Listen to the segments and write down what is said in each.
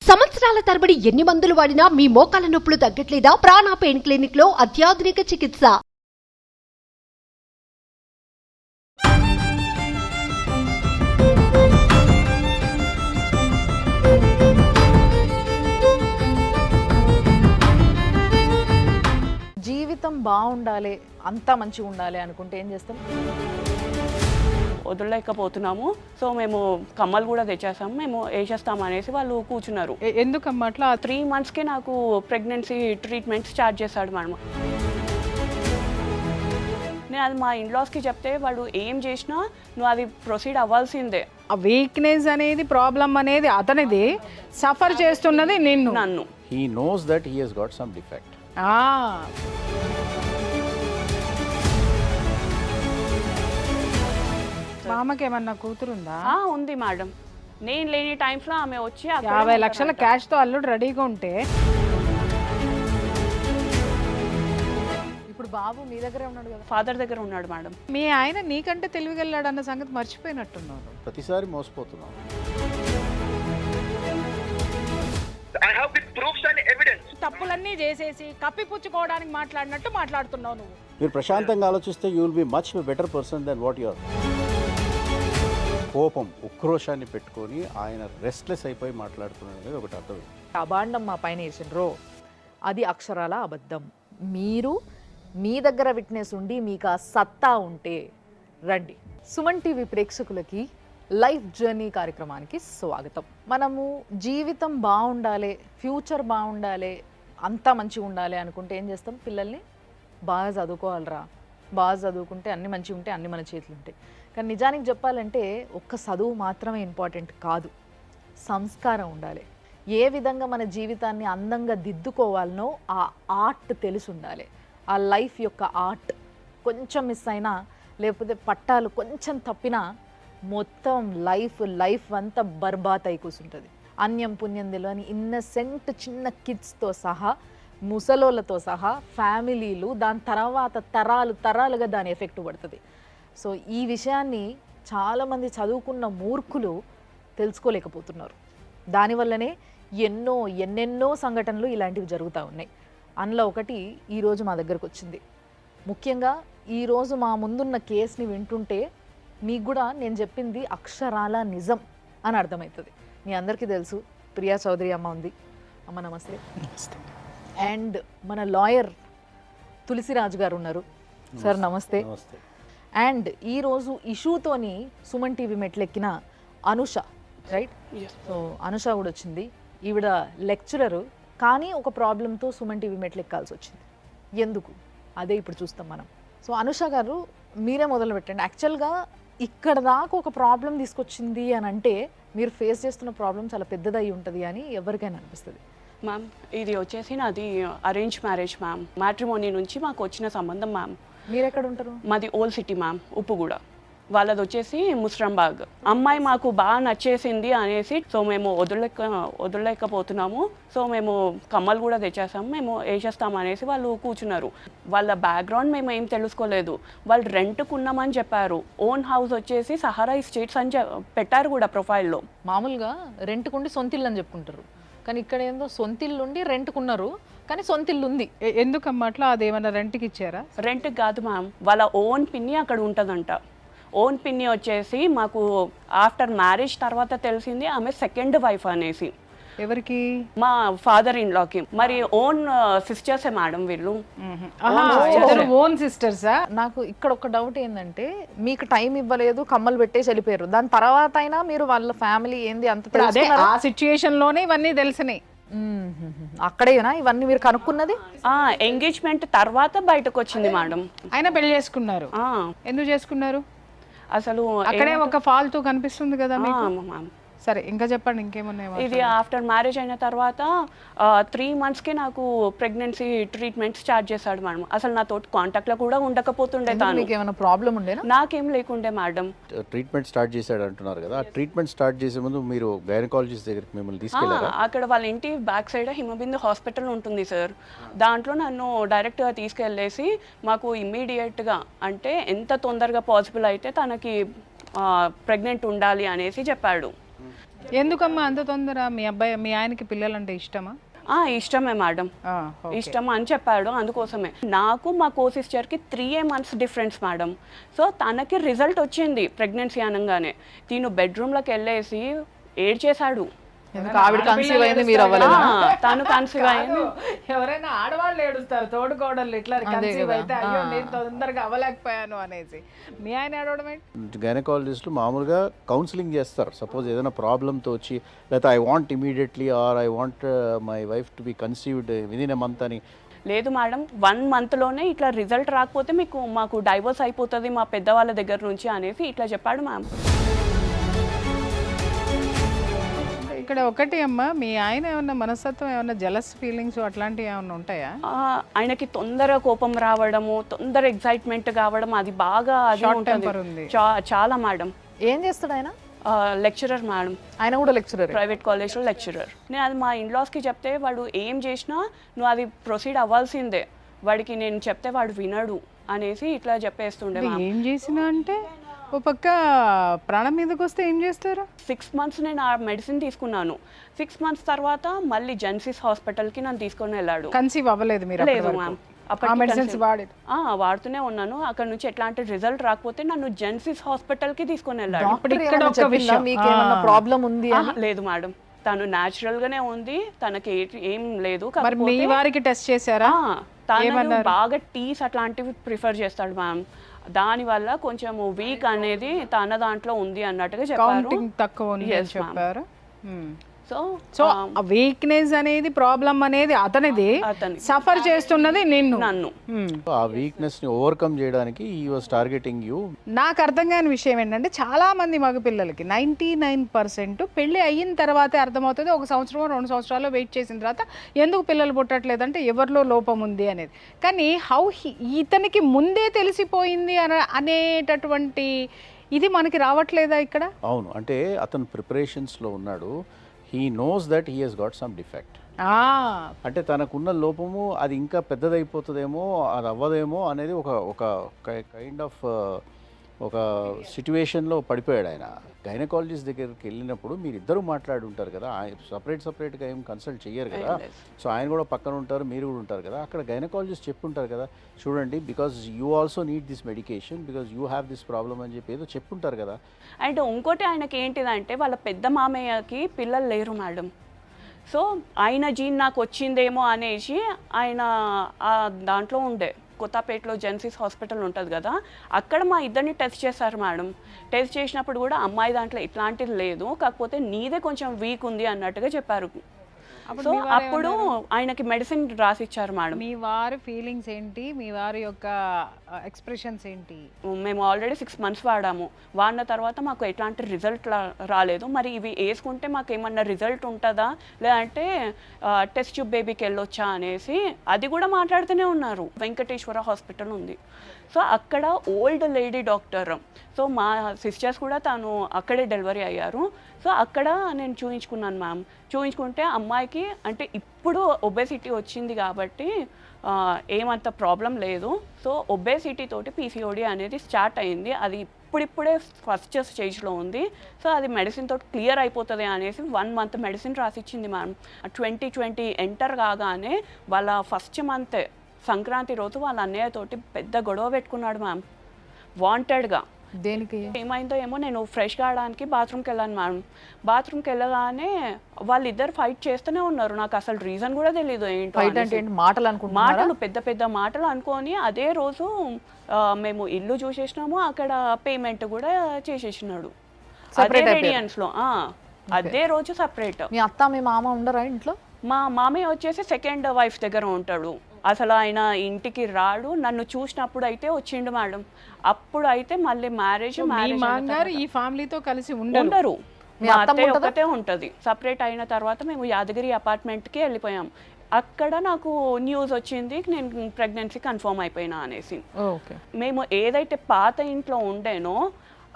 సంవత్సరాల తరబడి ఎన్ని మందులు వాడినా మీ మోకాల నొప్పులు తగ్గట్లేదా? ప్రాణ పెయిన్ క్లినిక్ లో అత్యాధునిక చికిత్స. జీవితం బాగుండాలి, అంతా మంచిగా ఉండాలి అనుకుంటే ఏం చేస్తాం? వదలలేకపోతున్నాము. సో మేము కమ్మలు కూడా తెచ్చేసాము, మేము వేసేస్తాం అనేసి వాళ్ళు కూర్చున్నారు. ఎందుకమ్మా అట్లా? 3 monthsకే నాకు ప్రెగ్నెన్సీ ట్రీట్మెంట్ స్టార్ట్ చేశాడు మేడం. నేను అది మా ఇన్లాస్కి చెప్తే వాళ్ళు ఏం చేసినా నువ్వు అది ప్రొసీడ్ అవ్వాల్సిందే. ఆ వీక్నెస్ అనేది, ప్రాబ్లం అనేది అతనిది, సఫర్ చేస్తున్నది నన్ను. He knows that he has got some defect. మామకి ఏమన్నా కూతురుందా? ఉంది మేడం. నేను లేని టైమ్స్లో ఆమె వచ్చి 50 లక్షల క్యాష్తో అల్లుడు రెడీగా ఉంటే ఇప్పుడు బాబు మీ దగ్గరే ఉన్నాడు కదా? ఫాదర్ దగ్గర ఉన్నాడు మేడం. మీ ఆయన నీకంటే తెలివిగెళ్ళాడు అన్న సంగతి మర్చిపోయినట్టున్నాడు. ప్రతిసారి మోసపోతున్నాం. I have with proofs and evidence. తప్పులన్నీ చేసేసి కప్పిపుచ్చుకోవడానికి మాట్లాడినట్టు మాట్లాడుతున్నావు నువ్వు. మీరు ప్రశాంతంగా ఆలోచిస్తే you will be much better person then what you are. కోపం, ఉక్రోషాన్ని పెట్టుకొని ఆయన రెస్ట్లెస్ అయిపోయి మాట్లాడుతున్నాడు అనేది ఒకటి అర్థం. అబాండం మా పైన వేసిండ్రో అది అక్షరాల అబద్ధం. మీరు మీ దగ్గర విట్నెస్ ఉండి మీకు ఆ సత్తా ఉంటే రండి. సుమన్ టీవీ ప్రేక్షకులకి లైఫ్ జర్నీ కార్యక్రమానికి స్వాగతం. మనము జీవితం బాగుండాలి, ఫ్యూచర్ బాగుండాలి, అంతా మంచిగా ఉండాలి అనుకుంటే ఏం చేస్తాం? పిల్లల్ని బాగా చదువుకోవాలరా, బాగా చదువుకుంటే అన్ని మంచిగా ఉంటే అన్ని మన చేతులు ఉంటాయి. కానీ నిజానికి చెప్పాలంటే ఒక్క చదువు మాత్రమే ఇంపార్టెంట్ కాదు, సంస్కారం ఉండాలి. ఏ విధంగా మన జీవితాన్ని అందంగా దిద్దుకోవాలనో ఆ ఆర్ట్ తెలిసి ఉండాలి. ఆ లైఫ్ యొక్క ఆర్ట్ కొంచెం మిస్ అయినా, లేకపోతే పట్టాలు కొంచెం తప్పినా మొత్తం లైఫ్ అంతా బర్బాత్ అయి కూర్చుంటుంది. అన్యం పుణ్యం తెలియని ఇన్నసెంట్ చిన్న కిడ్స్తో సహా, ముసలోళ్ళతో సహా, ఫ్యామిలీలు, దాని తర్వాత తరాలుగా దాని ఎఫెక్ట్ పడుతుంది. సో ఈ విషయాన్ని చాలామంది చదువుకున్న మూర్ఖులు తెలుసుకోలేకపోతున్నారు. దానివల్లనే ఎన్నెన్నో సంఘటనలు ఇలాంటివి జరుగుతూ ఉన్నాయి. అందులో ఒకటి ఈరోజు మా దగ్గరకు వచ్చింది. ముఖ్యంగా ఈరోజు మా ముందున్న కేసుని వింటుంటే మీకు కూడా నేను చెప్పింది అక్షరాల నిజం అని అర్థమవుతుంది. మీ అందరికీ తెలుసు, ప్రియా చౌదరి అమ్మ ఉంది. అమ్మ నమస్తే. అండ్ మన లాయర్ తులసిరాజు గారు ఉన్నారు. సార్ నమస్తే. అండ్ ఈరోజు ఇష్యూతోని సుమన్ టీవీ మెట్లెక్కిన అనుష, రైట్? సో అనుష కూడా వచ్చింది. ఈవిడ లెక్చరరు, కానీ ఒక ప్రాబ్లంతో సుమన్ టీవీ మెట్లెక్కాల్సి వచ్చింది. ఎందుకు? అదే ఇప్పుడు చూస్తాం మనం. సో అనుష గారు మీరే మొదలు పెట్టండి. యాక్చువల్గా ఇక్కడ దాకా ఒక ప్రాబ్లం తీసుకొచ్చింది అని అంటే మీరు ఫేస్ చేస్తున్న ప్రాబ్లం చాలా పెద్దదై ఉంటుంది అని ఎవరికైనా అనిపిస్తుంది. మ్యామ్ ఇది వచ్చేసి నాది అరేంజ్ మ్యారేజ్ మ్యామ్. మ్యాట్రిమోనీ నుంచి మాకు వచ్చిన సంబంధం మ్యామ్. మీరు ఎక్కడ ఉంటారు? మాది ఓల్డ్ సిటీ మ్యామ్, ఉప్పుగూడ. వాళ్ళది వచ్చేసి ముస్రంబాగ్. అమ్మాయి మాకు బాగా నచ్చేసింది అనేసి సో మేము వదలలేకపోతున్నాము. సో మేము కమ్మలు కూడా తెచ్చేసాము, మేము వేసేస్తాం అనేసి వాళ్ళు కూర్చున్నారు. వాళ్ళ బ్యాక్గ్రౌండ్ మేము ఏం తెలుసుకోలేదు. వాళ్ళు రెంట్కు ఉన్నామని చెప్పారు. ఓన్ హౌస్ వచ్చేసి సహారా ఎస్టేట్స్ అని పెట్టారు కూడా ప్రొఫైల్లో. మామూలుగా రెంట్కుండి సొంతిల్లు అని చెప్పుకుంటారు, కానీ ఇక్కడ ఏందో సొంతిల్లుండి రెంట్కున్నారు, కానీ సొంతిల్లు ఉంది. ఎందుకమ్మా అట్లా? అదేమన్నా రెంట్కి ఇచ్చారా? రెంట్కి కాదు మ్యామ్, వాళ్ళ ఓన్ పిన్ని అక్కడ ఉంటుందంట. ఓన్ పిన్ని వచ్చేసి మాకు ఆఫ్టర్ మ్యారేజ్ తర్వాత తెలిసింది ఆమె సెకండ్ వైఫ్ అనేసి. ఎవరికి? మా ఫాదర్ ఇన్ లాకి. మరి ఓన్ సిస్టర్సే మేడం వీళ్ళు. ఓన్ సిస్టర్సా? నాకు ఇక్కడ ఒక డౌట్ ఏంటంటే, మీకు టైం ఇవ్వలేదు, కమ్మలు పెట్టేసి వెళ్ళిపోయారు. దాని తర్వాత అయినా మీరు వాళ్ళ ఫ్యామిలీ ఏంది అంత అదే ఆ సిచ్యుయేషన్ లోనే ఇవన్నీ తెలిసినాయి. అక్కడేనా ఇవన్నీ మీరు కనుక్కున్నది? ఎంగేజ్మెంట్ తర్వాత బయటకు వచ్చింది మేడం. ఆయన పెళ్లి చేసుకున్నారు. ఎందుకు చేసుకున్నారు? అసలు అక్కడే ఒక ఫాల్తూ కనిపిస్తుంది కదా మీకు. మ్యామ్ సరే ఇంకా చెప్పండి, ఇంకేమున్నాయి? ఇది ఆఫ్టర్ మ్యారేజ్ అయిన తర్వాత 3 monthsకే నాకు ప్రెగ్నెన్సీ ట్రీట్మెంట్ స్టార్ట్ చేశాడు మేడం. అసలు నాతో కాంటాక్ట్లో కూడా ఉండకపోతుండే. తాను మీకు ఏమైనా ప్రాబ్లం ఉండేనా? నాకేం లేకుండే మేడం. ట్రీట్మెంట్ స్టార్ట్ చేశాడు అంటున్నారు కదా, ఆ ట్రీట్మెంట్ స్టార్ట్ చేసే ముందు మీరు గైనకాలజిస్ట్ దగ్గరికి మిమ్మల్ని తీసుకెళ్ళారా? అక్కడ వాళ్ళ ఇంటి బ్యాక్ సైడ్ హిమబిందు హాస్పిటల్ ఉంటుంది సార్. దాంట్లో నన్ను డైరెక్ట్గా తీసుకెళ్ళేసి మాకు ఇమ్మీడియట్గా, అంటే ఎంత తొందరగా పాసిబుల్ అయితే తనకి ప్రెగ్నెంట్ ఉండాలి అనేసి చెప్పాడు. ఎందుకమ్మా అంత తొందర? మీ ఆయనకి పిల్లలంటే ఇష్టమా? ఇష్టమే మేడం, ఇష్టం అని చెప్పాడు. అందుకోసమే నాకు మా కో సిస్టర్కి 3 months డిఫరెన్స్ మేడం. సో తనకి రిజల్ట్ వచ్చింది ప్రెగ్నెన్సీ అనగానే. తిను బెడ్రూమ్లోకి వెళ్ళేసి ఏడ్చేశాడు. ఎందుకు ఆవిడ కన్సీవ్ అయింది, మీరు అవ్వలేదు? తను కన్సీవ్ అయింది. ఎవరైనా ఆడవాళ్ళు ఏడుస్తారు, తోడుకోవడాలు ఇట్లా కన్సీవ్ అయితే అయ్యో నేను తొందరగా అవ్వలేకపోయాను అనేసి. మీ ఆయన ఏడవడం ఏంటి? గైనకాలజిస్టులు మామూలుగా కౌన్సిలింగ్ చేస్తారు. సపోజ్ ఏదైనా ప్రాబ్లంతో వచ్చి, లేకపోతే I want immediately are I want my wife to be conceived within a month అని. లేదు మేడం, 1 monthలోనే ఇట్లా రిజల్ట్ రాకపోతే మాకు డైవర్స్ అయిపోతుంది మా పెద్దవాళ్ళ దగ్గర నుంచి అనేసి ఇట్లా చెప్పాడు మ్యామ్. ఇక్కడ ఒకటి అమ్మా, మీ ఆయన ఏమన్నా మనస్తత్వం, ఏమన్నా జలస్ ఫీలింగ్స్ అట్లాంటివి ఏమన్నా ఉంటాయా? ఆయనకి తొందర కోపం రావడము, తొందర ఎక్సైట్మెంట్ కావడం, అది బాగా అది ఉంటుంది. చాలా మేడం. ఏం చేస్తాడు ఆయన? Lecturer madam. ఆయన కూడా లెక్చరర్, ప్రైవేట్ కాలేజ్లో లెక్చరర్. నేను అది మా ఇన్లాస్కి చెప్తే వాడు ఏం చేసినా నువ్వు అది ప్రొసీడ్ అవ్వాల్సిందే, వాడికి నేను చెప్తే వాడు వినడు అనేసి ఇట్లా చెప్పేస్తుండే. ఏం చేసినా అంటే ఓ పక్క ప్రాణం మీదకి వస్తే ఏం చేస్తారు? 6 months నేను ఆ మెడిసిన్ తీసుకున్నాను. 6 months తర్వాత మళ్ళీ జెన్సిస్ హాస్పిటల్కి నన్ను తీసుకొని వెళ్ళాడు. కన్సీవ్ అవ్వలేదు మీరు? లేదు మ్యామ్, వాడుతూనే ఉన్నాను. అక్కడ నుంచి ఎట్లాంటి రిజల్ట్ రాకపోతే నన్ను జెన్సిస్ హాస్పిటల్కి తీసుకొని వెళ్ళాడు. ప్రాబ్లం ఉంది? లేదు మేడం, తను న్యాచురల్ గానే ఉంది, తనకి ఏం లేదు. మీ వారికి టెస్ట్ చేశారా? తను బాగా టీస్ అట్లాంటివి ప్రిఫర్ చేస్తాడు మ్యామ్. దానివల్ల కొంచెం వీక్ అనేది తన దాంట్లో ఉంది అన్నట్టుగా చెప్పారు. సో ఆ వీక్నెస్ అనేది ప్రాబ్లం అనేది అతనిది, సఫర్ చేస్తున్నది నన్ను. ఆ వీక్నెస్ ని ఓవర్కమ్ చేయడానికి హి వాస్ టార్గెటింగ్ యు. నాకు అర్థం కాని విషయం ఏంటంటే, చాలా మంది మగ పిల్లలకి 99% పెళ్లి అయిన తర్వాతే అర్థమవుతుంది. 1 సంవత్సరం 2 సంవత్సరాలు వెయిట్ చేసిన తర్వాత ఎందుకు పిల్లలు పుట్టట్లేదంటే ఎవరిలో లోపం ఉంది అనేది. కానీ ఇతనికి ముందే తెలిసిపోయింది అనేటటువంటి ఇది మనకి రావట్లేదా ఇక్కడ? అవును, అంటే అతను ప్రిపరేషన్స్లో ఉన్నాడు. He knows that he has got some defect. అంటే తనకున్న లోపము అది ఇంకా పెద్దదైపోతుందేమో, అది అవ్వదేమో అనేది ఒక కైండ్ ఆఫ్ ఒక సిట్యువేషన్లో పడిపోయాడు ఆయన. గైనకాలజిస్ట్ దగ్గరికి వెళ్ళినప్పుడు మీరు ఇద్దరు మాట్లాడి ఉంటారు కదా, సపరేట్గా ఏం కన్సల్ట్ చెయ్యరు కదా. సో ఆయన కూడా పక్కన ఉంటారు, మీరు కూడా ఉంటారు కదా. అక్కడ గైనకాలజిస్ట్ చెప్పుంటారు కదా, చూడండి because you also need this medication because you have this problem అని చెప్పి ఏదో చెప్పుంటారు కదా. అండ్ ఇంకోటి ఆయనకి ఏంటిదంటే, వాళ్ళ పెద్ద మామయ్యకి పిల్లలు లేరు మేడం. సో ఆయన జీన్ నాకు వచ్చిందేమో అనేసి ఆయన దాంట్లో ఉండే కొత్తపేటలో జెన్సిస్ హాస్పిటల్ ఉంటుంది కదా, అక్కడ మా ఇద్దరిని టెస్ట్ చేశారు మేడం. టెస్ట్ చేసినప్పుడు కూడా అమ్మాయి దాంట్లో ఇట్లాంటిది లేదు, కాకపోతే నీదే కొంచెం వీక్ ఉంది అన్నట్టుగా చెప్పారు. సో అప్పుడు ఆయనకి మెడిసిన్ రాసిచ్చారు మేడం. మీ వారి ఫీలింగ్స్ ఏంటి, మీ వారి యొక్క ఎక్స్ప్రెషన్స్ ఏంటి? మేము ఆల్రెడీ 6 months వాడాము. వాడిన తర్వాత మాకు ఎట్లాంటి రిజల్ట్ రాలేదు. మరి ఇవి వేసుకుంటే మాకు ఏమన్నా రిజల్ట్ ఉంటుందా, లేదంటే టెస్ట్ ట్యూబ్ బేబీకి వెళ్ళొచ్చా అనేసి అది కూడా మాట్లాడుతూనే ఉన్నారు. వెంకటేశ్వర హాస్పిటల్ ఉంది, సో అక్కడ ఓల్డ్ లేడీ డాక్టర్. సో మా సిస్టర్స్ కూడా తను అక్కడే డెలివరీ అయ్యారు. సో అక్కడ నేను చూయించుకున్నాను మ్యామ్. చూయించుకుంటే అమ్మాయికి అంటే ఇప్పుడు ఒబేసిటీ వచ్చింది కాబట్టి ఏమంత ప్రాబ్లం లేదు. సో ఒబేసిటీ తోటి పీసీఓడి అనేది స్టార్ట్ అయింది. అది ఇప్పుడిప్పుడే ఫస్ట్ స్టేజ్లో ఉంది. సో అది మెడిసిన్ తోటి క్లియర్ అయిపోతుంది అనేసి 1 month మెడిసిన్ రాసిచ్చింది మ్యామ్. 2020 ఎంటర్ కాగానే వాళ్ళ ఫస్ట్ మంత్ సంక్రాంతి రోజు వాళ్ళ అన్నయ్యతోటి పెద్ద గొడవ పెట్టుకున్నాడు మ్యామ్, వాంటెడ్గా. దేనికి ఏమైందో ఏమో, నేను ఫ్రెష్ కావడానికి బాత్రూమ్కి వెళ్ళాను మ్యామ్. బాత్రూమ్కి వెళ్ళగానే వాళ్ళిద్దరు ఫైట్ చేస్తూనే ఉన్నారు. నాకు అసలు రీజన్ కూడా తెలీదు ఏంటో. మాటలు పెద్ద పెద్ద మాటలు అనుకొని అదే రోజు మేము ఇల్లు చూసేసినాము, అక్కడ పేమెంట్ కూడా చేసేసినాడు అదే రేడియన్స్లో. అదే రోజు సపరేట్. మీ అత్త మీ మామ ఉండరా ఇంట్లో? మా మామయ్య వచ్చేసి సెకండ్ వైఫ్ దగ్గర ఉంటాడు. అసలు ఆయన ఇంటికి రాడు. నన్ను చూసినప్పుడు అయితే వచ్చిండు మేడం. అప్పుడు అయితే మళ్ళీ మ్యారేజ్ ఈ ఫ్యామిలీతో కలిసి ఉండరు. మా అత్తయ్య ఒకటే ఉంటుంది. సపరేట్ అయిన తర్వాత మేము యాదగిరి అపార్ట్మెంట్కి వెళ్ళిపోయాం. అక్కడ నాకు న్యూస్ వచ్చింది, నేను ప్రెగ్నెన్సీ కన్ఫర్మ్ అయిపోయినా అనేసి. మేము ఏదైతే పాత ఇంట్లో ఉండేనో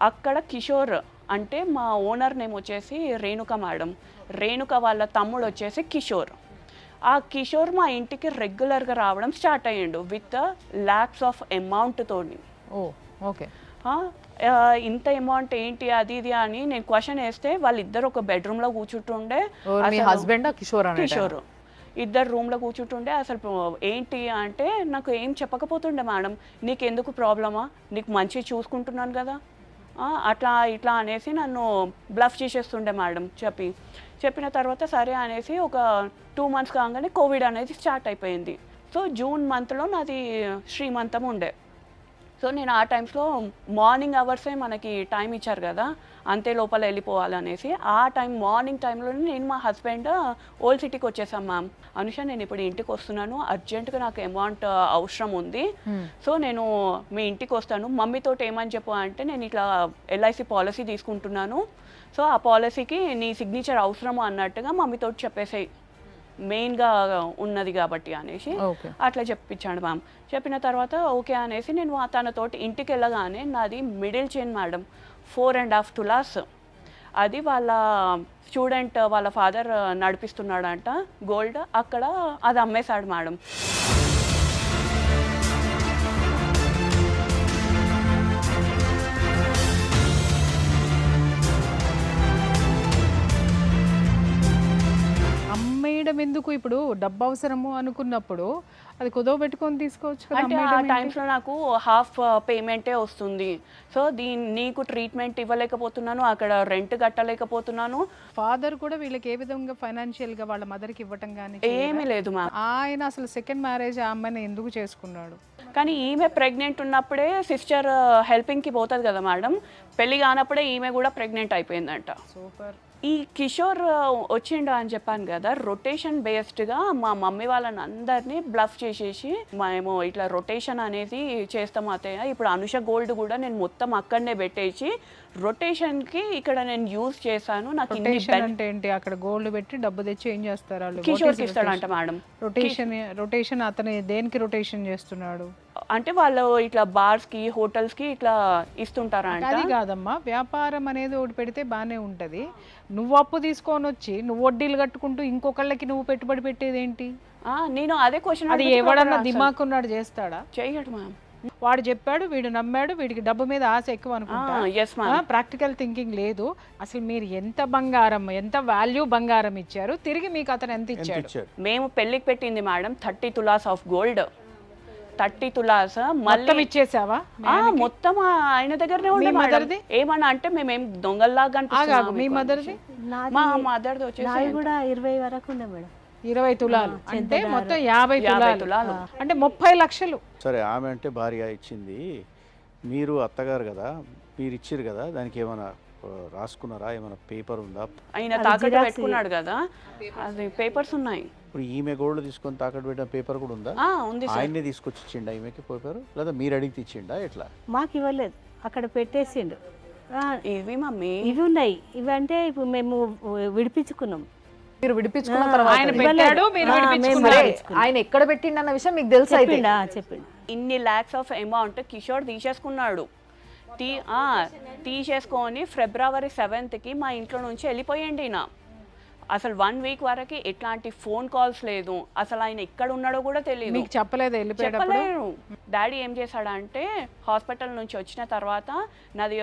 అక్కడ కిషోర్ అంటే మా ఓనర్ నేమ్ వచ్చేసి రేణుక మేడం. రేణుక వాళ్ళ తమ్ముడు వచ్చేసి కిషోర్. ఆ కిషోర్ మా ఇంటికి రెగ్యులర్గా రావడం స్టార్ట్ అయ్యిండు విత్ lakhs of అమౌంట్ తోని. ఇంత అమౌంట్ ఏంటి అది ఇది అని నేను క్వశ్చన్ వేస్తే వాళ్ళిద్దరు ఒక బెడ్రూమ్లో కూర్చుంటుండే. మీ అసలు హస్బెండ్ కిషోర్ అనే కిషోర్ ఇద్దరు రూమ్లో కూర్చుంటుండే. అసలు ఏంటి అంటే నాకు ఏం చెప్పకపోతుండే, మేడం నీకు ఎందుకు ప్రాబ్లమా, నీకు మంచి చూసుకుంటున్నాను కదా, అట్లా ఇట్లా అనేసి నన్ను బ్లఫ్ చేసేస్తుండే మేడం. చెప్పిన తర్వాత సరే అనేసి ఒక 2 months కాగానే కోవిడ్ అనేది స్టార్ట్ అయిపోయింది. సో జూన్ మంత్లో నాది శ్రీమంతం ఉండే. సో నేను ఆ టైమ్స్లో మార్నింగ్ అవర్సే మనకి టైం ఇచ్చారు కదా, అంతే లోపల వెళ్ళిపోవాలనేసి ఆ మార్నింగ్ టైంలోనే నేను మా హస్బెండ్ ఓల్డ్ సిటీకి వచ్చేసాం. మ్యామ్ అనుష నేను ఇప్పుడు ఇంటికి వస్తున్నాను, అర్జెంటుగా నాకు అమౌంట్ అవసరం ఉంది, సో నేను మీ ఇంటికి వస్తాను, మమ్మీతో ఏమని చెప్పు అంటే నేను ఇట్లా LIC పాలసీ తీసుకుంటున్నాను, సో ఆ పాలసీకి నీ సిగ్నేచర్ అవసరము అన్నట్టుగా మమ్మీతో చెప్పేసాయి, మెయిన్గా ఉన్నది కాబట్టి అనేసి అట్లా చెప్పించాడు మ్యామ్. చెప్పిన తర్వాత ఓకే అనేసి నేను తనతోటి ఇంటికి వెళ్ళగానే నాది మిడిల్ చైన్ మేడం 4.5 tulas. అది వాళ్ళ స్టూడెంట్ వాళ్ళ ఫాదర్ నడిపిస్తున్నాడంట గోల్డ్, అక్కడ అది అమ్మేశాడు మేడం. అమ్మేయడం ఎందుకు? ఇప్పుడు డబ్బు అవసరము అనుకున్నప్పుడు అది కుదవ పెట్టుకొని తీసుకోవచ్చు కదా. అంటే ఆ టైమ్స్లో నాకు హాఫ్ పేమెంటే వస్తుంది, సో నీకు ట్రీట్మెంట్ ఇవ్వలేకపోతున్నాను, అక్కడ రెంట్ కట్టలేకపోతున్నాను. ఫాదర్ కూడా వీళ్ళకి ఏ విధంగా ఫైనాన్షియల్గా వాళ్ళ మదర్కి ఇవ్వటం కానీ ఏమీ లేదు మ్యామ్. ఆయన అసలు సెకండ్ మ్యారేజ్ ఆ అమ్మాయిని ఎందుకు చేసుకున్నాడు? కానీ ఈమె ప్రెగ్నెంట్ ఉన్నప్పుడే సిస్టర్ హెల్పింగ్కి పోతుంది కదా మేడం, పెళ్ళి కానప్పుడే ఈమె కూడా ప్రెగ్నెంట్ అయిపోయిందంట. సూపర్. ఈ కిషోర్ వచ్చిండు అని చెప్పాను కదా, రొటేషన్ బేస్డ్గా మా మమ్మీ వాళ్ళని అందరినీ బ్లఫ్ చేసేసి మేము ఇట్లా రొటేషన్ అనేది చేస్తాం అత్తయ్య, ఇప్పుడు అనుష గోల్డ్ కూడా నేను మొత్తం అక్కడనే పెట్టేసి రొటేషన్కి ఇక్కడ నేను యూజ్ చేశాను, నాకు అంటే ఏంటి? అక్కడ గోల్డ్ పెట్టి డబ్బు తెచ్చి ఏం చేస్తారు వాళ్ళు? కిషోర్కి ఇస్తాడంట మేడం. రొటేషన్ అతను దేనికి రొటేషన్ చేస్తున్నాడు అంటే వాళ్ళు ఇట్లా బార్స్కి హోటల్స్కి ఇట్లా ఇస్తుంటారంట. అది కాదమ్మా, వ్యాపారం అనేది ఒకటి పెడితే బాగానే ఉంటుంది. నువ్వు అప్పు తీసుకొని వచ్చి నువ్వు వడ్డీలు కట్టుకుంటూ ఇంకొకళ్ళకి నువ్వు పెట్టుబడి పెట్టేది ఏంటి? నేను అదే క్వశ్చన్, అది ఎవడన్నా దిమాకున్నాడు చేస్తాడా? చేయడు మ్యామ్. వాడు చెప్పాడు, వీడు నమ్మాడు, వీడికి డబ్బు మీద ఆశ ఎక్కువ అనుకుంటా. ప్రాక్టికల్ థింకింగ్ లేదు. అసలు మీరు ఎంత బంగారం, ఎంత వాల్యూ బంగారం ఇచ్చారు, తిరిగి మీకు అతను ఎంత ఇచ్చాడు? మేము పెళ్లికి పెట్టింది madam 30 tulas of gold. 30 tulas మొత్తం ఇచ్చేసావా? మొత్తం ఆయన దగ్గరనే ఉండే. మదర్ది ఏమన్నా అంటే మేమేం దొంగల్లాగా అనిపిస్తున్నాము. మీ మదర్ది? మా మదర్ది వచ్చేసి కూడా 20 వరకు ఉండే మేడం. 20 తులాలు అంటే మొత్తం 50 తులాలు అంటే 30 లక్షలు. సరే, ఆమె అంటే భార్య ఇచ్చింది, మీరు అత్తగారు కదా, మీరు ఇచ్చిరు కదా, దానికి ఏమైనా రాసుకున్నారా? ఏమైనా పేపర్ ఉందా? ఆయన తాకట్టు పెట్టుకున్నాడు కదా, అది పేపర్స్ ఉన్నాయి. ఇప్పుడు ఈమె గోల్డ్ తీసుకొని తాకట్టు పెట్టిన పేపర్ కూడా ఉందా? ఉంది. ఆయన్నే తీసుకొచ్చి ఇచ్చిండా ఈమెకి పేపర్, లేదా మీరు అడిగి ఇచ్చిండా? ఎట్లా? మాకు ఇవ్వలేదు, అక్కడ పెట్టేసిండు. ఇవి మమ్మీ ఇవి ఉన్నాయి. ఇవి అంటే ఇప్పుడు మేము విడిపించుకున్నాం. మీరు విడిపించుకున్న తర్వాత ఆయన పెట్టాడు, మీరు విడిపించుకున్నారు. ఆయన ఎక్కడ పెట్టిండు అన్న విషయం మీకు తెలుసు అయితే? చెప్పిండు. ఇన్ని lakhs ఆఫ్ అమౌంట్ కిషోర్ తీసేసుకున్నాడు. తీసేసుకొని February 7th మా ఇంట్లో నుంచి వెళ్ళిపోయండి. ఈయన అసలు 1 week వరకు ఎట్లాంటి ఫోన్ కాల్స్ లేదు, అసలు ఆయన ఎక్కడ ఉన్నాడో కూడా తెలియదు. మీకు చెప్పలేదు? చెప్పలేరు. డాడీ ఏం చేశాడంటే హాస్పిటల్ నుంచి వచ్చిన తర్వాత నాది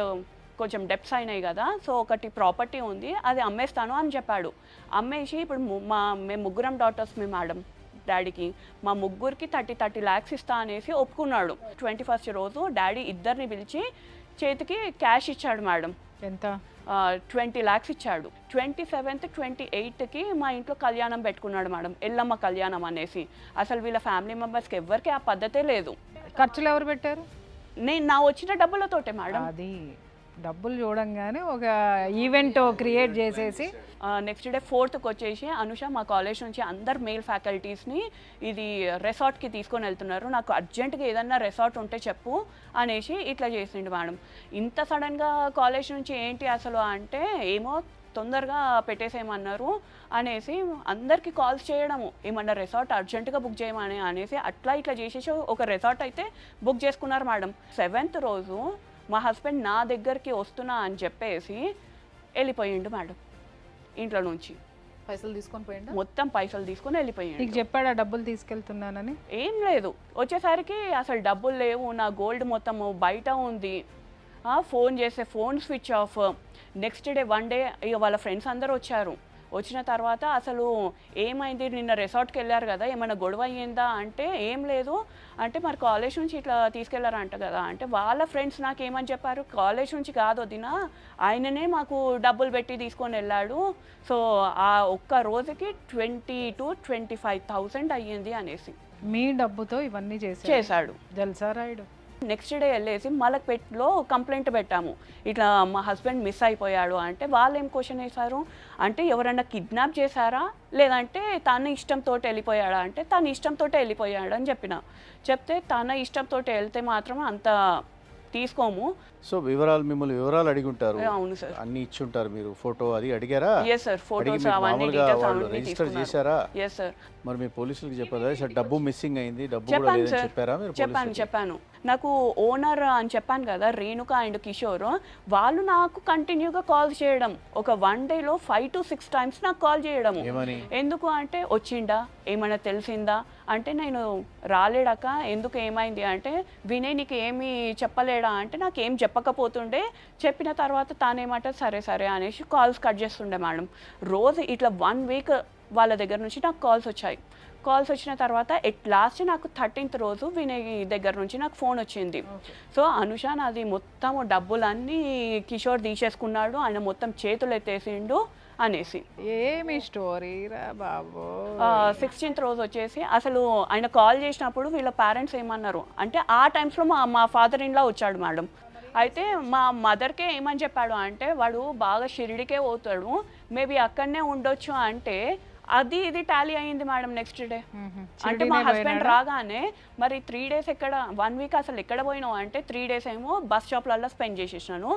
కొంచెం డెప్స్ అయినాయి కదా, సో ఒకటి ప్రాపర్టీ ఉంది, అది అమ్మేస్తాను అని చెప్పాడు. అమ్మేసి ఇప్పుడు మేము ముగ్గురం డాటర్స్ మీ మేడం డాడీకి, మా ముగ్గురికి 30 lakhs ఇస్తా అనేసి ఒప్పుకున్నాడు. 21st రోజు డాడీ ఇద్దరిని పిలిచి చేతికి క్యాష్ ఇచ్చాడు మేడం. ఎంత? 20 lakhs ఇచ్చాడు. 27th 28కి మా ఇంట్లో కళ్యాణం పెట్టుకున్నాడు మేడం, ఎల్లమ్మ కళ్యాణం అనేసి. అసలు వీళ్ళ ఫ్యామిలీ మెంబర్స్కి ఎవరికి ఆ పద్ధతే లేదు. ఖర్చులు ఎవరు పెట్టారు? నా వచ్చిన డబ్బులతోటే మేడం. అది డబ్బులు చూడంగానే ఒక ఈవెంట్ క్రియేట్ చేసేసి నెక్స్ట్ డే 4th వచ్చేసి అనుష మా కాలేజ్ నుంచి అందరు మెయిల్ ఫ్యాకల్టీస్ని ఇది రెసార్ట్కి తీసుకొని వెళ్తున్నారు, నాకు అర్జెంటుగా ఏదన్నా రెసార్ట్ ఉంటే చెప్పు అనేసి ఇట్లా చేసిండు మేడం. ఇంత సడన్గా కాలేజ్ నుంచి ఏంటి అసలు అంటే ఏమో తొందరగా పెట్టేసేయమన్నారు అనేసి అందరికీ కాల్స్ చేయడము, ఏమన్నా రెసార్ట్ అర్జెంటుగా బుక్ చేయమని అనేసి అట్లా ఇట్లా చేసేసి ఒక రెసార్ట్ అయితే బుక్ చేసుకున్నారు మేడం. 7th రోజు మా హస్బెండ్ నా దగ్గరికి వస్తున్నా అని చెప్పేసి వెళ్ళిపోయిండు మేడం ఇంట్లో నుంచి. పైసలు తీసుకొని పోయిండు, మొత్తం పైసలు తీసుకొని వెళ్ళిపోయిండు. నీకు చెప్పాడా డబ్బులు తీసుకెళ్తున్నానని? ఏం లేదు. వచ్చేసరికి అసలు డబ్బులు లేవు, నా గోల్డ్ మొత్తం బయట ఉంది ఫోన్ చేస్తే phone switch off. Next day 1 day ఇక వాళ్ళ ఫ్రెండ్స్ అందరూ వచ్చారు. వచ్చిన తర్వాత అసలు ఏమైంది, నిన్న రిసార్ట్కి వెళ్ళారు కదా, ఏమైనా గొడవ అయ్యిందా అంటే ఏం లేదు అంటే, మరి కాలేజ్ నుంచి ఇట్లా తీసుకెళ్లారంట కదా అంటే, వాళ్ళ ఫ్రెండ్స్ నాకు ఏమని చెప్పారు, కాలేజ్ నుంచి కాదు వదినా, ఆయననే మాకు డబ్బులు పెట్టి తీసుకొని వెళ్ళాడు, సో ఆ ఒక్క రోజుకి 20,000 to 25,000 అయ్యింది అనేసి మీ డబ్బుతో ఇవన్నీ చేశాడు. జల్సా రాయుడు. నెక్స్ట్ డే వెళ్ళేసి మలక్పేట్లో కంప్లైంట్ పెట్టాము, ఇట్లా మా హస్బెండ్ మిస్ అయిపోయాడు అంటే. వాళ్ళు ఏం క్వశ్చన్ వేశారు అంటే, ఎవరన్నా కిడ్నాప్ చేశారా లేదంటే తన ఇష్టంతో వెళ్ళిపోయాడా అంటే, తన ఇష్టంతో వెళ్ళిపోయాడు అని చెప్తే, తన ఇష్టంతో వెళ్తే మాత్రం అంత తీసుకోము. సో మిమ్మల్ని వివరాలు అడిగి ఉంటారు. అవును సార్. అన్ని ఇచ్చి ఉంటారు, మీరు ఫోటో అది అడిగారా? ఎస్ సార్, ఫోటోస్ అవన్నీ మామూలుగా డీటెయిల్స్ వాళ్ళు అవన్నీ రిజిస్టర్ తీసుకున్నారు. చేశారా? Yes sir. మరి మీ పోలీసులకు చెప్పారా సార్ డబ్బు మిస్సింగ్ అయింది, డబ్బు కూడా చెప్పాను లేదని సార్, చెప్పారా మీరు? చెప్పాను. నాకు ఓనర్ అని చెప్పాను కదా, రేణుక అండ్ కిషోర్, వాళ్ళు నాకు కంటిన్యూగా కాల్ చేయడం, ఒక 1 డేలో 5 to 6 times నాకు కాల్ చేయడం. ఎందుకు అంటే, వచ్చిండా, ఏమైనా తెలిసిందా అంటే, నేను రాలేడాక ఎందుకు ఏమైంది అంటే, వినయ్ నీకు ఏమీ చెప్పలేడా అంటే, నాకు ఏం చెప్పకపోతుండే, చెప్పిన తర్వాత తానేమాట సరే సరే అనేసి కాల్స్ కట్ చేస్తుండే మేడం. రోజు ఇట్లా 1 week వాళ్ళ దగ్గర నుంచి నాకు కాల్స్ వచ్చాయి. కాల్స్ వచ్చిన తర్వాత లాస్ట్ నాకు 13th రోజు వినయ్ దగ్గర నుంచి నాకు ఫోన్ వచ్చింది. సో అనుష నాది మొత్తం డబ్బులన్నీ కిషోర్ తీసేసుకున్నాడు, ఆయన మొత్తం చేతులు ఎత్తేసిండు అనేసి. ఏమి స్టోరీ రా బాబు. 16th రోజు వచ్చేసి అసలు ఆయన కాల్ చేసినప్పుడు వీళ్ళ పేరెంట్స్ ఏమన్నారు అంటే, ఆ టైమ్స్లో మా ఫాదర్ ఇన్ లా వచ్చాడు మేడం. అయితే మా మదర్కే ఏమని చెప్పాడు అంటే, వాడు బాగా షిరిడికే పోతాడు, మేబీ అక్కడనే ఉండొచ్చు అంటే, అది ఇది టాలీ అయ్యింది మేడం. నెక్స్ట్ డే అంటే మా హస్బెండ్ రాగానే, మరి 3 days ఎక్కడ, 1 week అసలు ఎక్కడ పోయినావు అంటే, 3 days ఏమో బస్ స్టాప్లలో స్పెండ్ చేసేసినాను,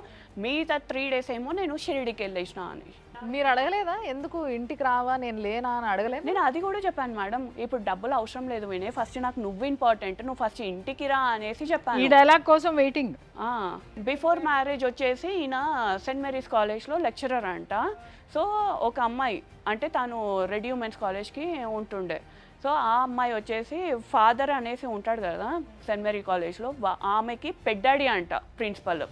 మిగతా 3 days ఏమో నేను షిరిడికి వెళ్ళేసిన అని. మీరు అడగలేదా ఎందుకు ఇంటికి రావా, నేను లేనా అని అడగలేదు? నేను అది కూడా చెప్పాను మేడం, ఇప్పుడు డబ్బులు అవసరం లేదు వినే, ఫస్ట్ నాకు నువ్వు ఇంపార్టెంట్, నువ్వు ఫస్ట్ ఇంటికి రా అనేసి చెప్పాను. ఈ డైలాగ్ కోసం వెయిటింగ్. బిఫోర్ మ్యారేజ్ వచ్చేసి ఈయన సెయింట్ మేరీస్ కాలేజ్లో లెక్చరర్ అంట. సో ఒక అమ్మాయి అంటే తను రెడీ ఉమెన్స్ కాలేజ్కి ఉంటుండే. సో ఆ అమ్మాయి వచ్చేసి ఫాదర్ అనేసి ఉంటాడు కదా సెయింట్ మేరీ కాలేజ్లో, ఆమెకి పెద్దాడి అంట ప్రిన్సిపల్.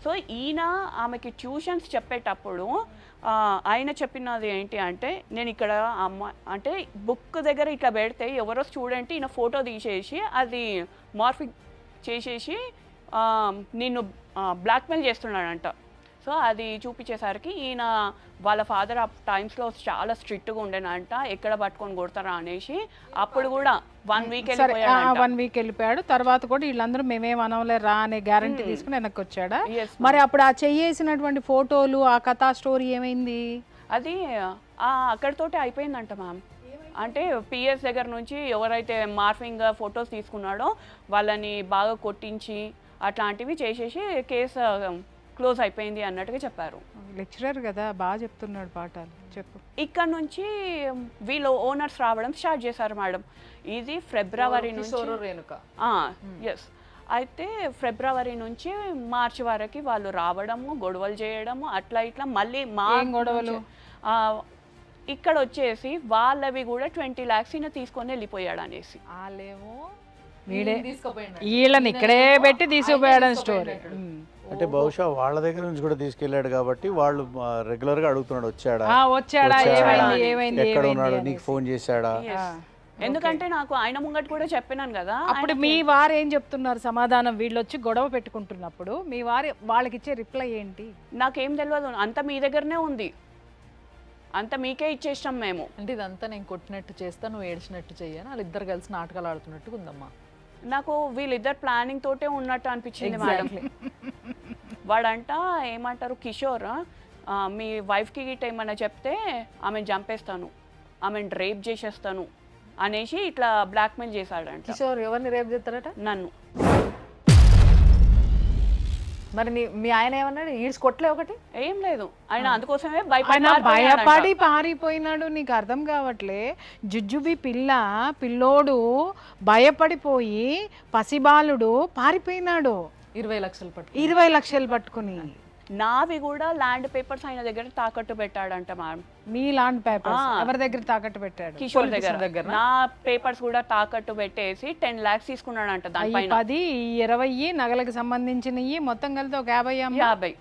సో ఈయన ఆమెకి ట్యూషన్స్ చెప్పేటప్పుడు ఆయన చెప్పినది ఏంటి అంటే, నేను ఇక్కడ అమ్మాయి అంటే బుక్ దగ్గర ఇట్లా పెడితే ఎవరో స్టూడెంట్ ఈయన ఫోటో తీసేసి అది మార్ఫింగ్ చేసేసి నిన్ను బ్లాక్మెయిల్ చేస్తున్నాడంట. సో అది చూపించేసరికి ఈయన వాళ్ళ ఫాదర్ ఆ టైమ్స్లో చాలా స్ట్రిక్ట్గా ఉండేనంట, ఎక్కడ పట్టుకొని కొడతారా అనేసి. అప్పుడు కూడా 1 week వెళ్ళిపోయాడు. తర్వాత కూడా వీళ్ళందరూ మేమేం అనవలే రా అనే గ్యారంటీ తీసుకుని వెనక్కి వచ్చాడా? మరి అప్పుడు ఆ చెయ్యేసినటువంటి ఫోటోలు, ఆ కథా స్టోరీ ఏమైంది? అది అక్కడితోటే అయిపోయిందంట మ్యామ్. అంటే పిఎస్ దగ్గర నుంచి ఎవరైతే మార్ఫింగ్ ఫొటోస్ తీసుకున్నాడో వాళ్ళని బాగా కొట్టించి అట్లాంటివి చేసేసి కేసు క్లోజ్ అయిపోయింది అన్నట్టుగా చెప్పారు. లెక్చరర్ కదా, బాగా చెప్తున్నాడు పాఠాలు. చెప్పు. ఇక్కడ నుంచి వీళ్ళు ఓనర్స్ రావడం స్టార్ట్ చేశారు మేడం. ఇది ఫిబ్రవరి నుంచి, ఎస్, అయితే ఫిబ్రవరి నుంచి మార్చి వరకు వాళ్ళు రావడము, గొడవలు చేయడము, అట్లా ఇట్లా. మళ్ళీ మా గొడవలు ఇక్కడ వచ్చేసి వాళ్ళవి కూడా 20 lakhs తీసుకొని వెళ్ళిపోయాడు అనేసి. వాళ్ళేమో వీళ్ళని ఇక్కడే పెట్టి తీసుకుపోయాడని స్టోరీ. అంటే బహుశా వాళ్ళ దగ్గర నుంచి కూడా తీసుకెళ్లాడు కాబట్టి వాళ్ళు రెగ్యులర్ గా అడుగుతున్నాడు, వచ్చాడా, ఎక్కడ ఉన్నాడు, నీకు ఫోన్ చేశాడా. ఎందుకంటే నాకు ఆయన ముంగట కూడా చెప్పినాను కదా. అప్పుడు మీ వారు ఏం చెప్తున్నారు సమాధానం? వీళ్ళు వచ్చి గొడవ పెట్టుకుంటున్నప్పుడు మీ వారు వాళ్ళకి ఇచ్చే రిప్లై ఏంటి? నాకేం తెలియదు, అంత మీ దగ్గరనే ఉంది, అంత మీకే ఇచ్చేస్తాం మేము. అంటే ఇదంతా నేను కొట్టినట్టు చేస్తా, నువ్వు ఏడ్చినట్టు చెయ్యను, వాళ్ళిద్దరు కలిసి నాటకాలు ఆడుతున్నట్టు ఉందమ్మా. నాకు వీళ్ళిద్దరు ప్లానింగ్ తోటే ఉన్నట్టు అనిపించింది మేడం. వాడంట ఏమంటారు, కిషోర్ మీ వైఫ్కి గిట్ట ఏమన్నా చెప్తే ఆమెను చంపేస్తాను, ఆమెను రేప్ చేసేస్తాను అనేసి ఇట్లా బ్లాక్మెయిల్ చేశాడంట. కిషోర్ ఎవరిని రేప్ చేస్తాడట? నన్ను. మరి మీ ఆయన ఏమన్నాడు? ఈడ్స్ కొట్టలే ఒకటి? ఏం లేదు, ఆయన అందుకోసమే భయపడి పారిపోయినాడు. నీకు అర్థం కావట్లే, జుజుబి పిల్లోడు భయపడిపోయి పసిబాలుడు పారిపోయినాడు. 20 లక్షలు పట్టు, 20 లక్షలు పట్టుకుని. నావి కూడా ల్యాండ్ పేపర్స్ ఆయన దగ్గర తాకట్టు పెట్టాడంట మ్యామ్. మీ ల్యాండ్ పేపర్స్ ఆ. ఎవరి దగ్గర తాకట్టు పెట్టాడు? కిషోర్ Politician దగ్గర దగ్గరనా? నా పేపర్స్ కూడా తాకట్టు పెట్టేసి 10 lakhs తీసుకున్నాడంట ఈ దానిపైన. 10 ఈ 20 నగలకు సంబంధించినవి మొత్తం కలిసి ఒక 50 అమ్మ. 50.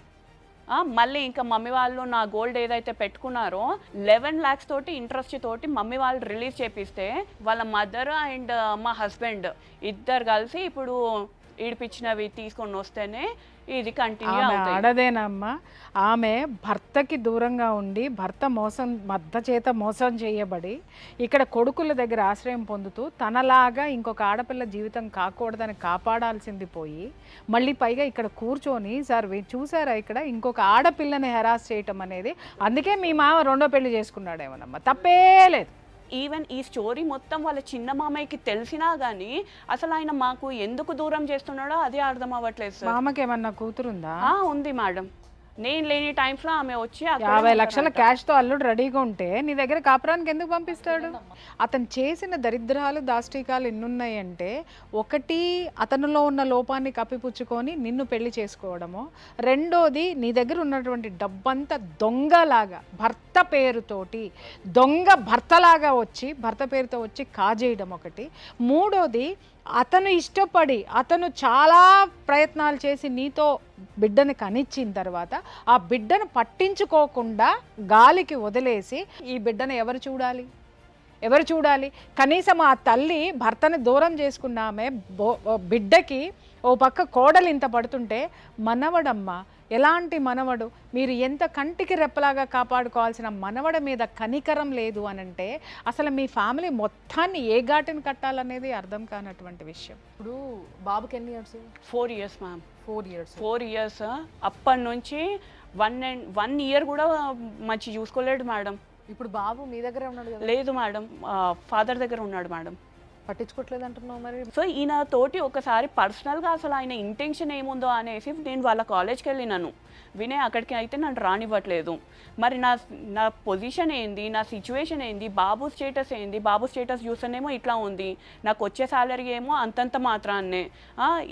మళ్ళీ ఇంకా మమ్మీ వాళ్ళు నా గోల్డ్ ఏదైతే పెట్టుకున్నారో 11 lakhs తోటి ఇంట్రెస్ట్ తోటి మమ్మీ వాళ్ళు రిలీజ్ చేపిస్తే వాళ్ళ మదర్ అండ్ మా హస్బెండ్ ఇద్దరు కలిసి ఇప్పుడు ఈడిపించినవి తీసుకొని వస్తేనే ఇది కంటిన్యూ ఆమె అవుతాయి. ఆడదేనమ్మా. ఆమె భర్తకి దూరంగా ఉండి భర్త చేత మోసం చేయబడి ఇక్కడ కొడుకుల దగ్గర ఆశ్రయం పొందుతూ తనలాగా ఇంకొక ఆడపిల్ల జీవితం కాకూడదని కాపాడాల్సింది పోయి మళ్ళీ పైగా ఇక్కడ కూర్చొని సార్ చూసారా ఇక్కడ ఇంకొక ఆడపిల్లని హెరాస్ చేయటం అనేది. అందుకే మీ మామ రెండో పెళ్లి చేసుకున్నాడేమోనమ్మా, తప్పే లేదు. ఈవెన్ ఈ స్టోరీ మొత్తం వాళ్ళ చిన్న మామయ్యకి తెలిసినా కానీ అసలు ఆయన మాకు ఎందుకు దూరం చేస్తున్నాడో అదే అర్థం అవ్వట్లేదు సార్. మామకి ఏమన్నా కూతురుందా? ఉంది మేడం. నేను లేని టైమ్స్లో ఆమె వచ్చి 50 లక్షల క్యాష్తో అల్లుడు రెడీగా ఉంటే నీ దగ్గర కాపురానికి ఎందుకు పంపిస్తాడు? అతను చేసిన దరిద్రాలు దాష్టికాలు ఎన్నున్నాయంటే, ఒకటి అతనిలో ఉన్న లోపాన్ని కప్పిపుచ్చుకొని నిన్ను పెళ్లి చేసుకోవడము, రెండోది నీ దగ్గర ఉన్నటువంటి డబ్బంతా దొంగలాగా భర్త పేరుతోటి దొంగ భర్తలాగా వచ్చి భర్త పేరుతో వచ్చి కాజేయడం ఒకటి, మూడోది అతను ఇష్టపడి అతను చాలా ప్రయత్నాలు చేసి నీతో బిడ్డని కనిచ్చిన తర్వాత ఆ బిడ్డను పట్టించుకోకుండా గాలికి వదిలేసి ఈ బిడ్డను ఎవరు చూడాలి? కనీసం ఆ తల్లి భర్తని దూరం చేసుకున్న ఆమె బిడ్డకి ఓ పక్క కోడలు ఇంత పడుతుంటే, మనవడమ్మ ఎలాంటి మనవడు, మీరు ఎంత కంటికి రెప్పలాగా కాపాడుకోవాల్సిన మనవడ మీద కనికరం లేదు అనంటే అసలు మీ ఫ్యామిలీ మొత్తాన్ని ఏ ఘాటిని కట్టాలనేది అర్థం కానటువంటి విషయం. ఇప్పుడు బాబుకి ఎన్ని years? 4 years ma'am. 4 years. 4 years. అప్పటి నుంచి 1 year కూడా మంచి చూసుకోలేడు మేడం. ఇప్పుడు బాబు మీ దగ్గరే ఉన్నాడు కదా, లేదు మేడం, ఫాదర్ దగ్గర ఉన్నాడు మేడం. పట్టించుకోవట్లేదు అంటున్నావు మరి. సో ఈయన తోటి ఒకసారి పర్సనల్గా అసలు ఆయన ఇంటెన్షన్ ఏముందో అనేసి నేను వాళ్ళ కాలేజ్కి వెళ్ళినాను. వినయ్ అక్కడికి అయితే నన్ను రానివ్వట్లేదు. మరి నా పొజిషన్ ఏంది, నా సిచ్యువేషన్ ఏంది, బాబు స్టేటస్ ఏంది, బాబు స్టేటస్ చూస్తేనేమో ఇట్లా ఉంది, నాకు వచ్చే శాలరీ ఏమో అంతంత మాత్రాన్నే,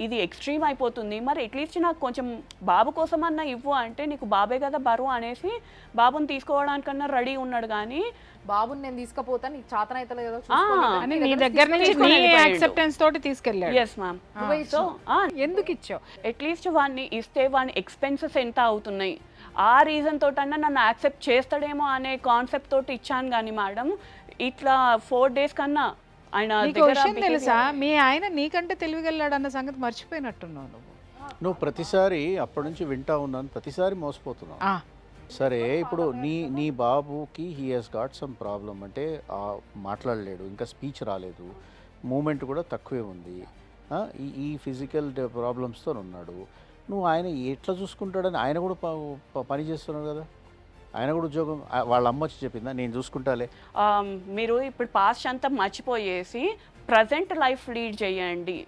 ఇది ఎక్స్ట్రీమ్ అయిపోతుంది. మరి అట్లీస్ట్ నాకు కొంచెం బాబు కోసం అన్నా ఇవ్వు అంటే, నీకు బాబే కదా బరువు అనేసి బాబుని తీసుకోవడానికన్నా రెడీ ఉన్నాడు. కానీ బాబుని నేను తీసుకుపోతా, నీకు చాతన అయితే లేదో అని నీ దగ్గర నుంచి నీ యాక్సెప్టెన్స్ తోటి తీసుకెళ్ళాడు. Yes ma'am. సో ఎందుకు ఇచ్చావు? అట్లీస్ట్ వాడిని ఇస్తే వాడిని ఎక్స్పెన్సెస్ ఎంత అవుతున్నాయి, ఆ రీజన్ తోటన్నా నన్ను యాక్సెప్ట్ చేస్తాడేమో అనే కాన్సెప్ట్ తోటి ఇచ్చాను. కానీ మేడం ఇట్లా 4 days కన్నా ఆయన విషయం తెలుసా, మీ ఆయన నీకంటే తెలివిగల్లాడు అన్న సంగతి మర్చిపోయినట్టున్నావు నువ్వు. ప్రతిసారి అప్పటి నుంచి వింటా ఉన్నాను, ప్రతిసారి మోసపోతున్నావు. సరే, ఇప్పుడు నీ బాబుకి he has got some problem, అంటే మాట్లాడలేడు, ఇంకా స్పీచ్ రాలేదు, మూమెంట్ కూడా తక్కువే ఉంది, ఈ ఫిజికల్ ప్రాబ్లమ్స్తో ఉన్నాడు. నువ్వు ఆయన ఎట్లా చూసుకుంటాడని ఆయన కూడా పని చేస్తున్నాడు కదా, ఆయన కూడా ఉద్యోగం. వాళ్ళ అమ్మ వచ్చి చెప్పిందా నేను చూసుకుంటాలే? మీరు ఇప్పుడు పాస్ట్ అంతా మర్చిపోయేసి ప్రజెంట్ లైఫ్ లీడ్ చేయండి,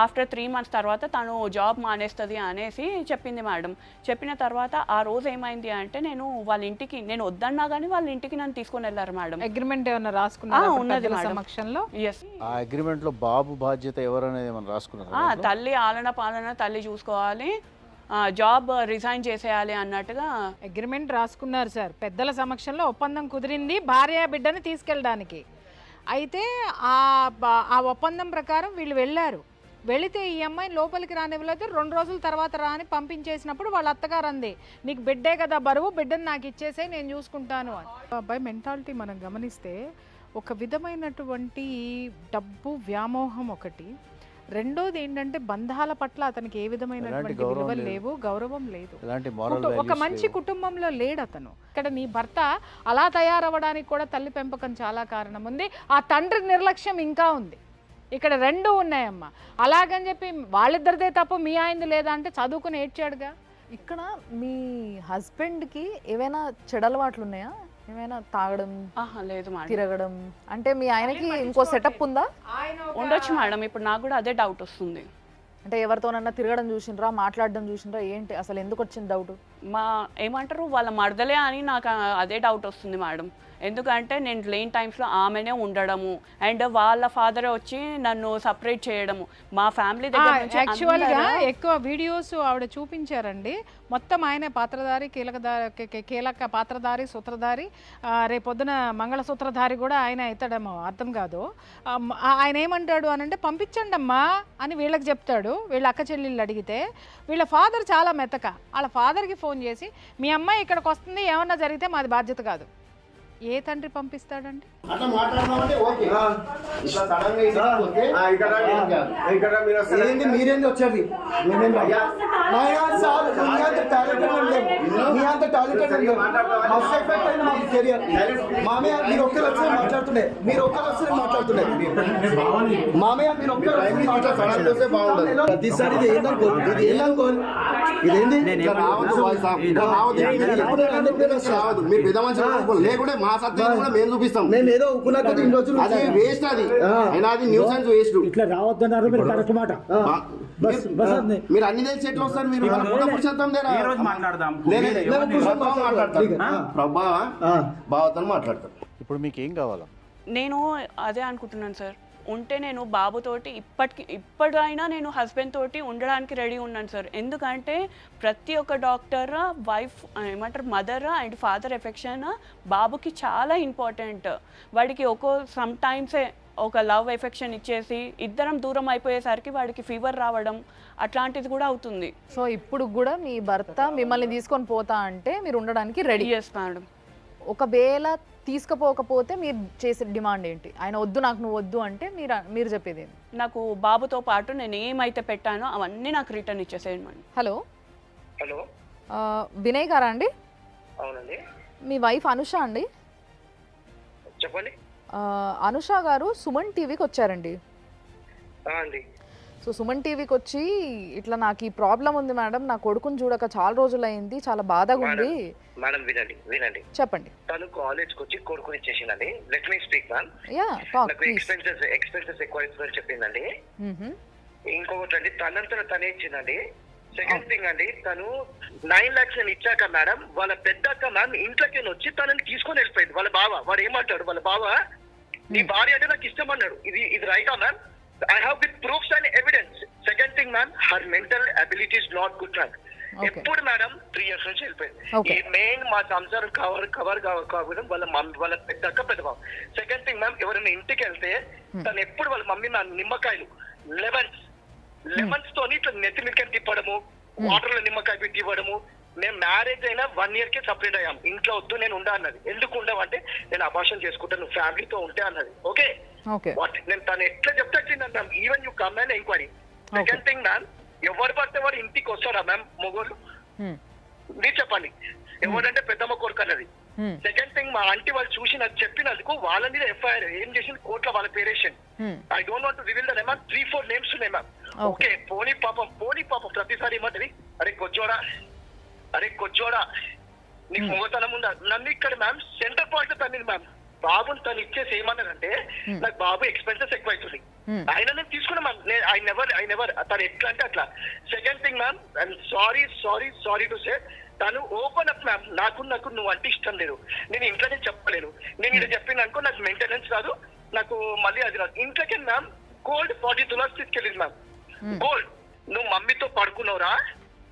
ఆఫ్టర్ 3 months తర్వాత తను జాబ్ మానేస్తుంది అనేసి చెప్పింది మేడం. చెప్పిన తర్వాత ఆ రోజు ఏమైంది అంటే, వాళ్ళ ఇంటికి నేను వద్దన్నా కానీ వాళ్ళ ఇంటికి నన్ను తీసుకొని వెళ్ళారు మేడం. అగ్రిమెంట్ ఏమన్నా రాసుకున్నారా ఉన్నది సమక్షంలో? ఎస్. ఆ అగ్రిమెంట్ లో బాబు బాధ్యత ఎవరనేది ఏమన్నా రాసుకున్నారు? తల్లి పాలన తల్లి చూసుకోవాలి, జాబ్ రిజైన్ చేసేయాలి అన్నట్టుగా అగ్రిమెంట్ రాసుకున్నారు సార్. పెద్దల సమక్షంలో ఒప్పందం కుదిరింది భార్య బిడ్డని తీసుకెళ్ళడానికి. అయితే ఆ ఒప్పందం ప్రకారం వీళ్ళు వెళ్ళారు. వెళితే ఈ అమ్మాయిని లోపలికి రానివ్వలేదు. 2 రోజుల తర్వాత రాని పంపించేసినప్పుడు వాళ్ళ అత్తగారు అంది, నీకు బిడ్డే కదా బరువు, బిడ్డను నాకు ఇచ్చేసే, నేను చూసుకుంటాను అని. అబ్బాయి మెంటాలిటీ మనం గమనిస్తే ఒక విధమైనటువంటి డబ్బు వ్యామోహం ఒకటి, రెండోది ఏంటంటే బంధాల పట్ల అతనికి ఏ విధమైనటువంటి విలువలు లేవు, గౌరవం లేదు, ఒక మంచి కుటుంబంలో లేడు అతను. ఇక్కడ నీ భర్త అలా తయారవ్వడానికి కూడా తల్లి పెంపకం చాలా కారణం ఉంది, ఆ తండ్రి నిర్లక్ష్యం ఇంకా ఉంది. ఇక్కడ 2 ఉన్నాయమ్మా. అలాగని చెప్పి వాళ్ళిద్దరిదే తప్ప మీ ఆయనది లేదా అంటే చదువుకుని ఏడ్చాడుగా. ఇక్కడ మీ హస్బెండ్కి ఏవైనా చెడలవాట్లు ఉన్నాయా? ఏమైనా తాగడం, లేదు మేడం, తిరగడం, అంటే మీ ఆయనకి ఇంకో సెటప్ ఉందా? ఉండొచ్చు మేడం. ఇప్పుడు నాకు కూడా అదే డౌట్ వస్తుంది. అంటే ఎవరితోనన్నా తిరగడం చూసిండ్రా, మాట్లాడడం చూసిండ్రా, ఏంటి అసలు ఎందుకు వచ్చింది డౌట్? ఏమంటారు వాళ్ళ మరదలే అని నాకు అదే డౌట్ వస్తుంది మేడం. ఎందుకంటే నేను లేని టైమ్స్లో ఆమెనే ఉండడము అండ్ వాళ్ళ ఫాదర్ వచ్చి నన్ను సపరేట్ చేయడము మా ఫ్యామిలీ దగ్గర నుంచి యాక్చువల్గా అందరూ- ఎక్కువ వీడియోస్ ఆవిడ చూపించారండి. మొత్తం ఆయన పాత్రధారి, కీలక పాత్రధారి, సూత్రధారి, రేపొద్దున మంగళసూత్రధారి కూడా ఆయన అవుతాడేమో అర్థం కాదు. ఆయన ఏమంటాడు అని అంటే పంపించండి అమ్మా అని వీళ్ళకి చెప్తాడు. వీళ్ళ అక్క చెల్లెళ్ళు అడిగితే వీళ్ళ ఫాదర్ చాలా మెతక. వాళ్ళ ఫాదర్కి ఫోన్ చేసి మీ అమ్మాయి ఇక్కడికి వస్తుంది, ఏమన్నా జరిగితే మాది బాధ్యత కాదు. ఏ తండ్రి పంపిస్తాడండి? అట్లా మాట్లాడదామంటే ఓకే. ఇట్లా సడన్ గా ఇంటికి వస్తే ఏంది మీరేంది వచ్చేది? అయ్యా సార్ మీ అంత టాలెంటెడ్ లేవు, మీ అంత టాలెంటెడ్ లేవు. మస్తు ఎఫెక్ట్ అయింది మాకు కెరియర్. మామయ్య మీరు ఒక్కరు వచ్చి మాట్లాడుతుండే, మీరు ఒక్కరు వచ్చి మాట్లాడుతుండే. మామయ్య మీరు ఒక్కరు వచ్చి సడన్ వస్తే బాగుండదు. ప్రతిసారి ఇది ఏందనుకోదు, ఇది ఏందనుకోదు, ఇదేంది ఇట్లా రావద్దు వాయిస్ ఆఫ్. ఇట్లా రావద్దు. రావద్దు. మీరు పెద్ద మనిషి లేకుంటే మా సత్యం కూడా మేము చూపిస్తాం. మేము ఏదో ఉక్కున్నా కొద్ది ఇన్ని రోజులు అది వేస్ట్, అది అయినా అది న్యూసెన్స్ వేస్ట్. ఇట్లా రావద్దన్నారు మీరు కరెక్ట్ మాట. మీరు అన్ని తెలిసి ఎట్లా వస్తారు? మీరు పురుషోత్తం బావతో మాట్లాడతారు. ఇప్పుడు మీకు ఏం కావాలా? నేను అదే అనుకుంటున్నాను సార్. ఉంటే నేను బాబుతోటి ఇప్పటికైనా నేను హస్బెండ్ తోటి ఉండడానికి రెడీ ఉన్నాను సార్. ఎందుకంటే ప్రతి ఒక్క డాక్టర్ వైఫ్ ఏమంటారు మదర్ అండ్ ఫాదర్ ఎఫెక్షన్ బాబుకి చాలా ఇంపార్టెంట్. వాడికి సమ్ టైమ్సే ఒక లవ్ ఎఫెక్షన్ ఇచ్చేసి ఇద్దరం దూరం అయిపోయేసరికి వాడికి ఫీవర్ రావడం అట్లాంటిది కూడా అవుతుంది. సో ఇప్పుడు కూడా మీ భర్త మిమ్మల్ని తీసుకొని పోతా అంటే మీరు ఉండడానికి రెడీ? Yes madam. ఒకవేళ తీసుకుపోకపోతే మీరు చేసే డిమాండ్ ఏంటి? ఆయన వద్దు నాకు నువ్వు వద్దు అంటే మీరు చెప్పేది ఏంటి? నాకు బాబుతో పాటు నేను ఏమైతే పెట్టానో అవన్నీ నాకు రిటర్న్ ఇచ్చేసేయండి మేడం. హలో హలో, వినయ్ గారా అండి? అవునండి, మీ వైఫ్ అనుష అండి? చెప్పండి. అనుష గారు సుమన్ టీవీకి వచ్చారండి. అండి, సో సుమన్ టీవీకి వచ్చి ఇట్లా నాకు ఈ ప్రాబ్లం ఉంది మేడం, నా కొడుకుని చూడక చాలా రోజులు అయింది, చాలా బాధగా ఉంది. మేడం వినండి. చెప్పండి. తను కాలేజ్కి వచ్చి కొడుకుని ఇచ్చేసిందండి. Let me speak ma'am. Yeah talk నాకు ప్లీజ్. ఎక్స్పెన్సెస్ ఎక్కువ అవుతుందని చెప్పిందండి. ఇంకొకటి అండి, తనంతా తనే ఇచ్చిందండి. సెకండ్ థింగ్ అండి, తను 9 lakhs అని ఇచ్చాక మేడం వాళ్ళ పెద్దక్క మ్యామ్ ఇంట్లోకి వచ్చి తనని తీసుకొని వెళ్ళిపోయింది. వాళ్ళ బావ వాడు ఏమంటాడు, వాళ్ళ బావ నీ భార్య అంటే నాకు ఇష్టం అన్నాడు. ఇది రైటా ma'am? I have with proofs and evidence. Second thing, ma'am, her mental ability is not good, ma'am. ఎప్పుడు మేడం 3 years నుంచి వెళ్ళిపోయింది. ఈ మెయిన్ మా సంసారం కవర్ కావడం వాళ్ళ పెద్దక్క పెద్దబాబు. సెకండ్ థింగ్ మ్యామ్, ఎవరైనా ఇంటికి వెళ్తే తను ఎప్పుడు వాళ్ళ మమ్మీ మ్యామ్ నిమ్మకాయలు లెమన్స్ తోని ఇట్లా నెత్తి మిక్కని తిప్పడము, వాటర్ లో నిమ్మకాయ పెట్టి ఇవ్వడము. మేము మ్యారేజ్ అయినా 1 year కే సపరేట్ అయ్యాం. ఇంట్లో వద్దు నేను ఉండా అన్నది. ఎందుకు ఉండవంటే నేను అబార్షన్ చేసుకుంటాను, నువ్వు ఫ్యామిలీతో ఉంటే అన్నది. ఓకే, నేను తను ఎట్లా చెప్తాను even you come and enquiry. Second thing ma'am, ఎవరు పడితే వారు ఇంటికి వస్తారా మ్యామ్ మొగోళ్ళు? మీరు చెప్పండి, ఎవరంటే పెద్దమ్మ కొడుకు అన్నది. సెకండ్ థింగ్, మా ఆంటీ వాళ్ళు చూసి నాకు చెప్పినందుకు వాళ్ళ మీద ఎఫ్ఐఆర్ ఏం చేసింది కోర్టులో, వాళ్ళ పేరేషన్. I don't want to reveal the name. 3-4 names ఉన్నాయి మ్యామ్. ఓకే, పోనీ పాపం ప్రతిసారి ఏమంటది, అరే కొజ్జోడా నీకు మొగతనం ఉందా? నన్ను ఇక్కడ మ్యామ్ సెంటర్ పాయింట్ తన్నింది మ్యామ్. బాబుని తను ఇచ్చేసి ఏమన్నారంటే నాకు బాబు ఎక్స్పెన్సెస్ ఎక్కువ అవుతుంది, ఆయన నేను తీసుకున్నా మ్యామ్. ఐ నెవర్ తను ఎట్లా అంటే అట్లా. Second thing ma'am, I'm sorry to say, తను ఓపెన్ అప్ మ్యామ్. నాకు నువ్వు అంటే ఇష్టం లేదు, నేను ఇంట్లోనే చెప్పలేను. నేను ఇలా చెప్పిన అనుకో నాకు మెయింటెనెన్స్ రాదు, నాకు మళ్ళీ అది రాదు. ఇంట్లోకి మ్యామ్ గోల్డ్ 40 tulas తీసుకెళ్ళింది మ్యామ్. గోల్డ్ నువ్వు మమ్మీతో పడుకున్నావురా?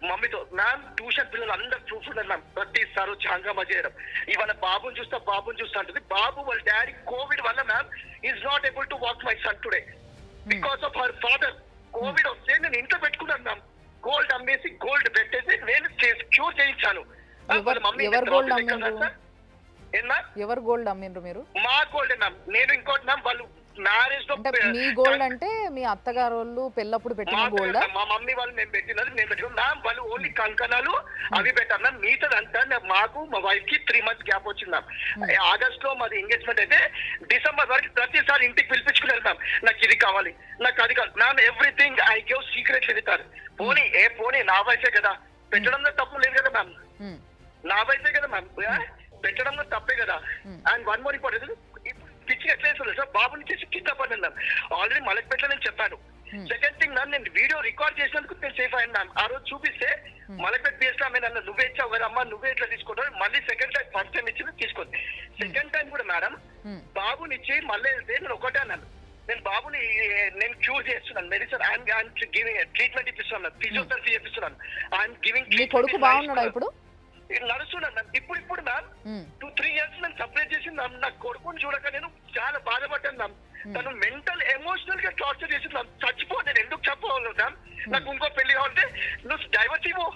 మమ్మీతో మ్యామ్. ట్యూషన్ పిల్లలు అందరు ప్రూఫ్ ఉన్నారు మ్యామ్. ప్రతిసారి వచ్చి హంగామా చేయడం. ఇవాళ బాబుని చూస్తా అంటుంది. బాబు వాళ్ళ డాడీ కోవిడ్ వల్ల ma'am is not able to walk my son today because of her father. Covid వస్తే నేను ఇంట్లో పెట్టుకున్నాను మ్యామ్. గోల్డ్ అమ్మేసి గోల్డ్ పెట్టేసి నేను క్యూర్ చేయించాను. ఎవరు గోల్డ్ అమ్మిండ్రు మీరు? మా గోల్డ్ మ్యామ్. నేను ఇంకోటి మ్యామ్, వాళ్ళు మ్యారేజ్ లో మీ గోల్డ్ అంటే మీ అత్తగారు వాళ్ళు పెళ్ళప్పుడు పెట్టిన గోల్డ్? మా మమ్మీ వాళ్ళు మేము పెట్టినది మేము పెట్టినాం మ్యామ్. వాళ్ళు ఓన్లీ కంకణాలు అవి పెట్టారు మ్యామ్. మిగతాదంతా మాకు మా వైఫ్ కి 3 months గ్యాప్ వచ్చింది మ్యామ్. ఆగస్ట్ లో మాది ఎంగేజ్మెంట్ అయితే డిసెంబర్ వరకు ప్రతిసారి ఇంటికి పిలిపించుకున్నారు మ్యామ్. నాకు ఇది కావాలి, నాకు అది కావాలి ma'am. Everything I give secret చెప్తారు. పోనీ నా వైఫే కదా, పెట్టడంలో తప్పు లేదు కదా మ్యామ్. నా వైఫే కదా మ్యామ్, పెట్టడంలో తప్పే కదా. అండ్ 1 more ఇంపార్టెంట్, పిచ్చి ఎట్లా వేస్తుంది సార్, బాబుని చేసి కింద పడింది మ్యామ్. ఆల్రెడీ మలక్పేటలో నేను చెప్పాను, సెకండ్ థింగ్ మ్యామ్, నేను వీడియో రికార్డ్ చేసినందుకు నేను సేఫ్ అయ్యాను మ్యామ్. ఆ రోజు చూపిస్తే మలపేట్ పిఎస్ లో ఆమె నన్ను నువ్వే ఇచ్చావు కదా అమ్మా, నువ్వే ఇట్లా తీసుకుంటావు. మళ్ళీ సెకండ్ టైం, ఫస్ట్ టైం ఇచ్చింది తీసుకుంది. సెకండ్ టైం కూడా మేడం బాబునిచ్చి మళ్ళీ వెళ్తే నేను ఒకటే అన్నాను, నేను బాబుని నేను క్యూర్ చేస్తున్నాను, మెడిసిన్ ఐఎమ్ గివింగ్ ట్రీట్మెంట్ ఇప్పిస్తున్నాను, ఫిజియోథెరపీ చేపిస్తున్నాను, ఐఎమ్ గివింగ్. మీ కొడుకు బాగున్నాడా ఇప్పుడు? నడుస్తున్నాను మ్యామ్. ఇప్పుడు మ్యామ్ 2-3 years నేను సపరేట్ చేసి నా కొడుకుని చూడక నేను చాలా బాధపడ్డాను మ్యామ్. తను మెంటల్ ఎమోషనల్ గా టార్చర్ చేసి చచ్చిపో, నేను ఎందుకు చెప్పవాలి మ్యామ్, నాకు ఇంకో పెళ్లి కావాలంటే నువ్వు డైవర్స్ ఇవ్వు,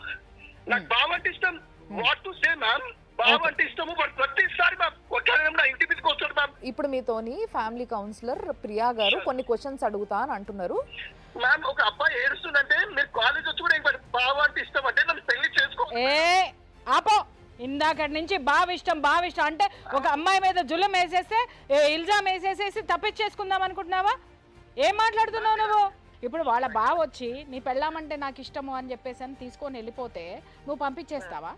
నాకు బావంటే ఇష్టం, వాట్ టు సే మ్యామ్, బావంటే ఇష్టము. బట్ ప్రతిసారి మ్యామ్ ఒక నా ఇంటి మీదకి వస్తాడు మ్యామ్. ఇప్పుడు మీతోని ఫ్యామిలీ కౌన్సిలర్ ప్రియా గారు కొన్ని క్వశ్చన్స్ అడుగుతా అని అంటున్నారు. మ్యామ్ ఒక అబ్బాయి ఏడుస్తుందంటే మీరు కాలేజ్ వచ్చి కూడా ఇంకా బావంటే ఇష్టం అంటే నన్ను పెళ్లి చేసుకో. ఆపో, ఇందాకటి నుంచి బావ ఇష్టం అంటే ఒక అమ్మాయి మీద జులం వేసేస్తే ఇల్జాం వేసేసేసి తప్పించేసుకుందాం అనుకుంటున్నావా? ఏం మాట్లాడుతున్నావు నువ్వు? ఇప్పుడు వాళ్ళ బావ వచ్చి నీ పెళ్ళామంటే నాకు ఇష్టము అని చెప్పేసి అని తీసుకొని వెళ్ళిపోతే నువ్వు పంపించేస్తావా?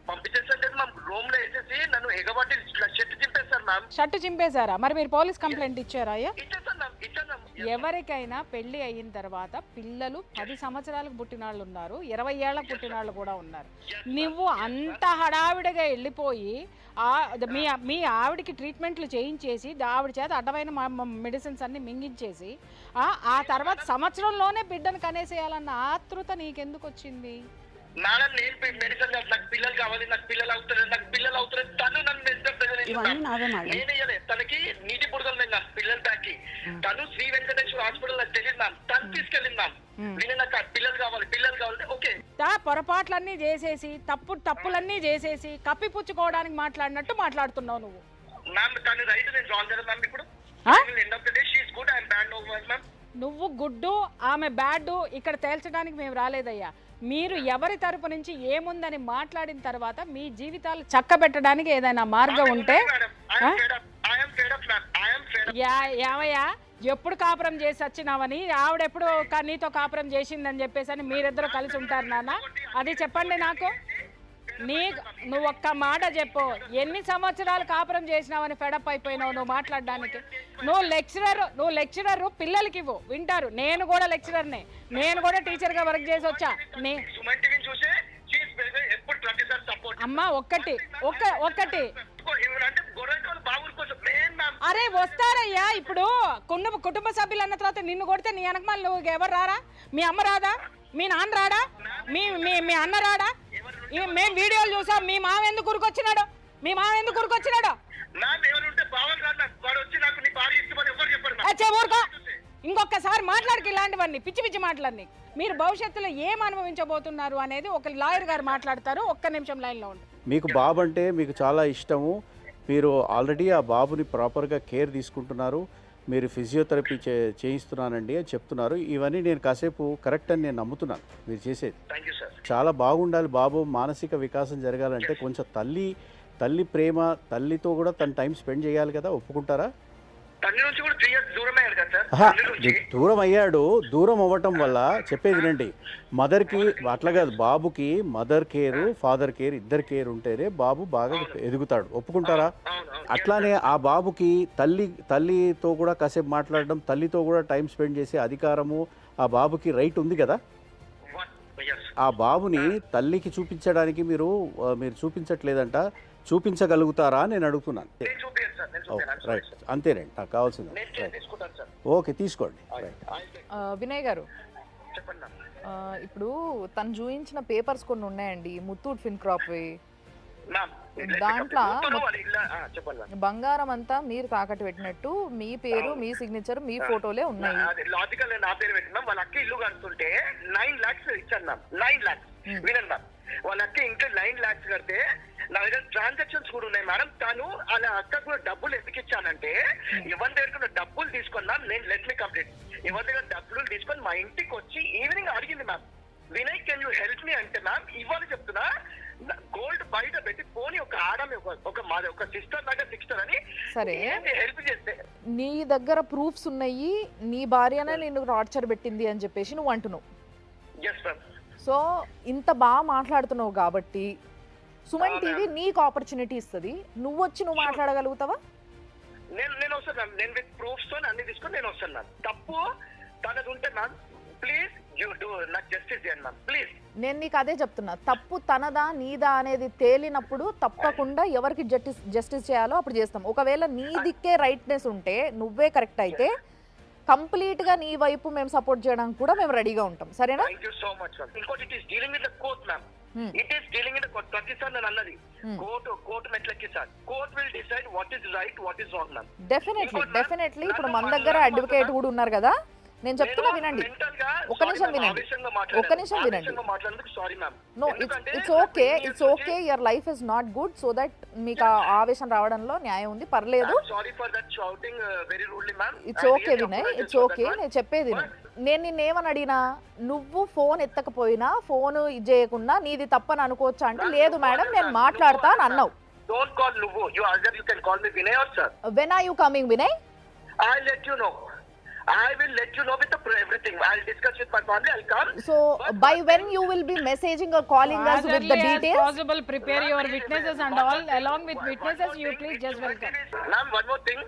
పంపించేసంటే మ్యామ్ రూమ్ లో వేసేసి నన్ను ఎగబట్టి షర్ట్ చింపేస్తారు మ్యామ్. షర్ట్ చింపేశారా? మరి మీరు పోలీస్ కంప్లైంట్ ఇచ్చారా? ఇచ్చేస్తాను మ్యామ్, ఇచ్చాను మ్యామ్. ఎవరికైనా పెళ్లి అయిన తర్వాత పిల్లలు 10 సంవత్సరాలకు పుట్టిన వాళ్ళు ఉన్నారు, 20 ఏళ్ళకు పుట్టిన వాళ్ళు కూడా ఉన్నారు. నువ్వు అంత హడావిడిగా వెళ్ళిపోయి మీ ఆవిడికి ట్రీట్మెంట్లు చేయించేసి ఆవిడ చేత అడ్డమైన మెడిసిన్స్ అన్ని మింగించేసి ఆ తర్వాత సంవత్సరంలోనే బిడ్డను కనేసేయాలన్న ఆతృత నీకెందుకు వచ్చింది? మేడం నేను మెడిసిన్ నాకు పిల్లలు కావాలి, నాకు పిల్లలు అవుతారు తను నన్ను నేనేయలే. తనకి నీటి బుడగలు నేను పిల్లల బ్యాగ్కి తను శ్రీ వెంకటేశ్వర హాస్పిటల్ నాకు తెలియదు మ్యామ్, తను తీసుకెళ్ళింది మ్యామ్. నేను నాకు పిల్లలు కావాలి ఓకే. పొరపాట్లన్నీ చేసేసి తప్పులన్నీ చేసేసి కప్పిపుచ్చుకోవడానికి మాట్లాడినట్టు మాట్లాడుతున్నావు నువ్వు మ్యామ్. తను రైట్, నేను రాంగ్ కదా మ్యామ్. ఇప్పుడు end of the day she is good, I am bad no ma'am. నువ్వు గుడ్డు ఆమె బ్యాడ్ ఇక్కడ తేల్చడానికి మేము రాలేదయ్యా. మీరు ఎవరి తరపు నుంచి ఏముందని మాట్లాడిన తర్వాత మీ జీవితాలు చక్కబెట్టడానికి ఏదైనా మార్గం ఉంటే ఏమయ్యా ఎప్పుడు కాపురం చేసి వచ్చినావని ఆవిడెప్పుడు నీతో కాపురం చేసిందని చెప్పేసి అని మీరిద్దరు కలిసి ఉంటారు నాన్న, అది చెప్పండి నాకు. నువ్వు ఒక్క మాట చెప్పు, ఎన్ని సంవత్సరాలు కాపురం చేసినావని ఫెడప్ అయిపోయినావు నువ్వు మాట్లాడడానికి? నువ్వు లెక్చరర్ పిల్లలకి ఇవ్వు, వింటారు. నేను కూడా లెక్చరర్నే, నేను కూడా టీచర్ గా వర్క్ చేసి వచ్చా. అమ్మా ఒక్కటి అరే వస్తారయ్యా. ఇప్పుడు కుటుంబ సభ్యులు అన్న తర్వాత నిన్ను కొడితే నీ వెనకమాల నువ్వు ఎవరు రారా? మీ అమ్మ రాదా? మీ నాన్న రాడా? మీ అన్న రాడా? మేము వీడియోలు చూసాం. మీ మామ ఎందుకు ఉరికొచ్చినాడు? ఊరుకో, ఇంకొకసారి మాట్లాడికి ఇలాంటివన్నీ పిచ్చి మాటలన్నీ. మీరు భవిష్యత్తులో ఏం అనుభవించబోతున్నారు అనేది ఒక లాయర్ గారు మాట్లాడతారు. ఒక్క నిమిషం లైన్లో ఉండు. మీకు బాబు అంటే మీకు చాలా ఇష్టము, మీరు ఆల్రెడీ ఆ బాబుని ప్రాపర్గా కేర్ తీసుకుంటున్నారు, మీరు ఫిజియోథెరపీ చేయిస్తున్నానండి అని చెప్తున్నారు. ఇవన్నీ నేను కాసేపు కరెక్ట్ అని నేను నమ్ముతున్నాను మీరు చేసేది. చాలా బాగుండాలి బాబు, మానసిక వికాసం జరగాలంటే కొంచెం తల్లి ప్రేమ, తల్లితో కూడా తన టైం స్పెండ్ చేయాలి కదా, ఒప్పుకుంటారా? దూరం అయ్యాడు. దూరం అవ్వటం వల్ల చెప్పేది రండి, మదర్కి అట్లా కాదు, బాబుకి మదర్ కేర్ ఫాదర్ కేర్ ఇద్దరు కేర్ ఉంటేనే బాబు బాగా ఎదుగుతాడు, ఒప్పుకుంటారా? అట్లానే ఆ బాబుకి తల్లితో కూడా కాసేపు మాట్లాడడం, తల్లితో కూడా టైం స్పెండ్ చేసే అధికారము ఆ బాబుకి రైట్ ఉంది కదా. ఆ బాబుని తల్లికి చూపించడానికి మీరు చూపించట్లేదంట, చూపించగలుగుతారా నేను అడుగుతున్నాను. రైట్, అంతేనండి నాకు కావాల్సింది. ఓకే తీసుకోండి. వినయ్ గారు, ఇప్పుడు తను చూపించిన పేపర్స్ కొన్ని ఉన్నాయండి, ముత్తూట్ ఫిన్క్రాప్వి. దాంట్లో బంగారం అంతా మీరు తాకట్టు పెట్టినట్టు మీ పేరు, మీ సిగ్నేచర్, మీ ఫోటోలే ఉన్నాయి. లాజికల్ నా పేరు పెట్టినాం. వాళ్ళ అక్క ఇల్లు కడుతుంటే 9 lakhs ఇచ్చాను మ్యామ్. 9 lakhs వినండి మ్యామ్. వాళ్ళ అక్క ఇంకా 9 lakhs కడితే నా దగ్గర ట్రాన్సాక్షన్స్ కూడా ఉన్నాయి మేడం. తను వాళ్ళ అక్క కూడా డబ్బులు ఎందుకు ఇచ్చానంటే, ఎవరి దగ్గర డబ్బులు తీసుకున్నా నేను లెట్ మీ కంప్లీట్, ఎవరి దగ్గర డబ్బులు తీసుకొని మా ఇంటికి వచ్చి ఈవినింగ్ అడిగింది ma'am, Vinay can you help me అంటే మ్యామ్ ఇవాళ చెప్తున్నా గోల్డ్ బయట పెట్టి పోని ఒక ఆడమే ఒక సిస్టర్ లాగా సిస్టర్ అని సరే హెల్ప్ చేస్తే నీ దగ్గర ప్రూఫ్స్ ఉన్నాయి, నీ భార్యనే నిన్ను టార్చర్ పెట్టింది అని చెప్పేసి నువ్వు అంటున్నావు. సో ఇంత బాగా మాట్లాడుతున్నావు కాబట్టి సుమన్ టీవీ నీకు ఆపర్చునిటీ ఇస్తుంది, నువ్వు మాట్లాడగలుగుతావా? నేను వస్తాను మ్యామ్. నేను విత్ ప్రూఫ్స్ తో అన్ని తీసుకొని నేను వస్తాను మ్యామ్. తప్పు తన అది ఉంటే మ్యామ్ ప్లీజ్ యూ డూ నాకు జస్టిస్ చేయండి మ్యామ్ ప్లీజ్. నేను నీకు అదే చెప్తున్నా, తప్పు తనదా నీదా అనేది తేలినప్పుడు తప్పకుండా ఎవరికి జస్టిస్ చేయాలో అప్పుడు చేస్తాం. ఒకవేళ నీ దిక్కే రైట్నెస్ ఉంటే, నువ్వే కరెక్ట్ అయితే కంప్లీట్గా నీ వైపు మేము సపోర్ట్ చేయడానికి కూడా మేము రెడీగా ఉంటాం. సరేనా? Thank you so much ma'am. ఇంకోటి it is dealing with the court ma'am. It is dealing with the court. ప్రతిసారి నేను అన్నది కోర్టు మెట్లకి sir court will decide what is right what is wrong ma'am. Definitely ఇప్పుడు మన దగ్గర advocate కూడా ఉన్నారు కదా, నేను చెప్తున్నా వినండి. ఒక్క నిమిషం వినండి. No it's okay, it's okay. Your life is not good, so that మీకు ఆవేశం రావడంలో న్యాయం ఉంది, పర్లేదు. It's okay Vinay, it's okay. నేను చెప్పేది నేను నిన్నేమని అడిగినా, నువ్వు ఫోన్ ఎత్తకపోయినా ఫోన్ ఇది చేయకుండా నీది తప్పని అనుకోవచ్చా అంటే, లేదు మేడం నేను మాట్లాడతా అని అన్నావు. When are you coming Vinay? I will let you know with everything. I'll discuss with my family. I'll come. So by when you will be messaging or calling us with the details? Possible, prepare your witnesses and all. Along with witnesses, you please just welcome. Ma'am, one more thing.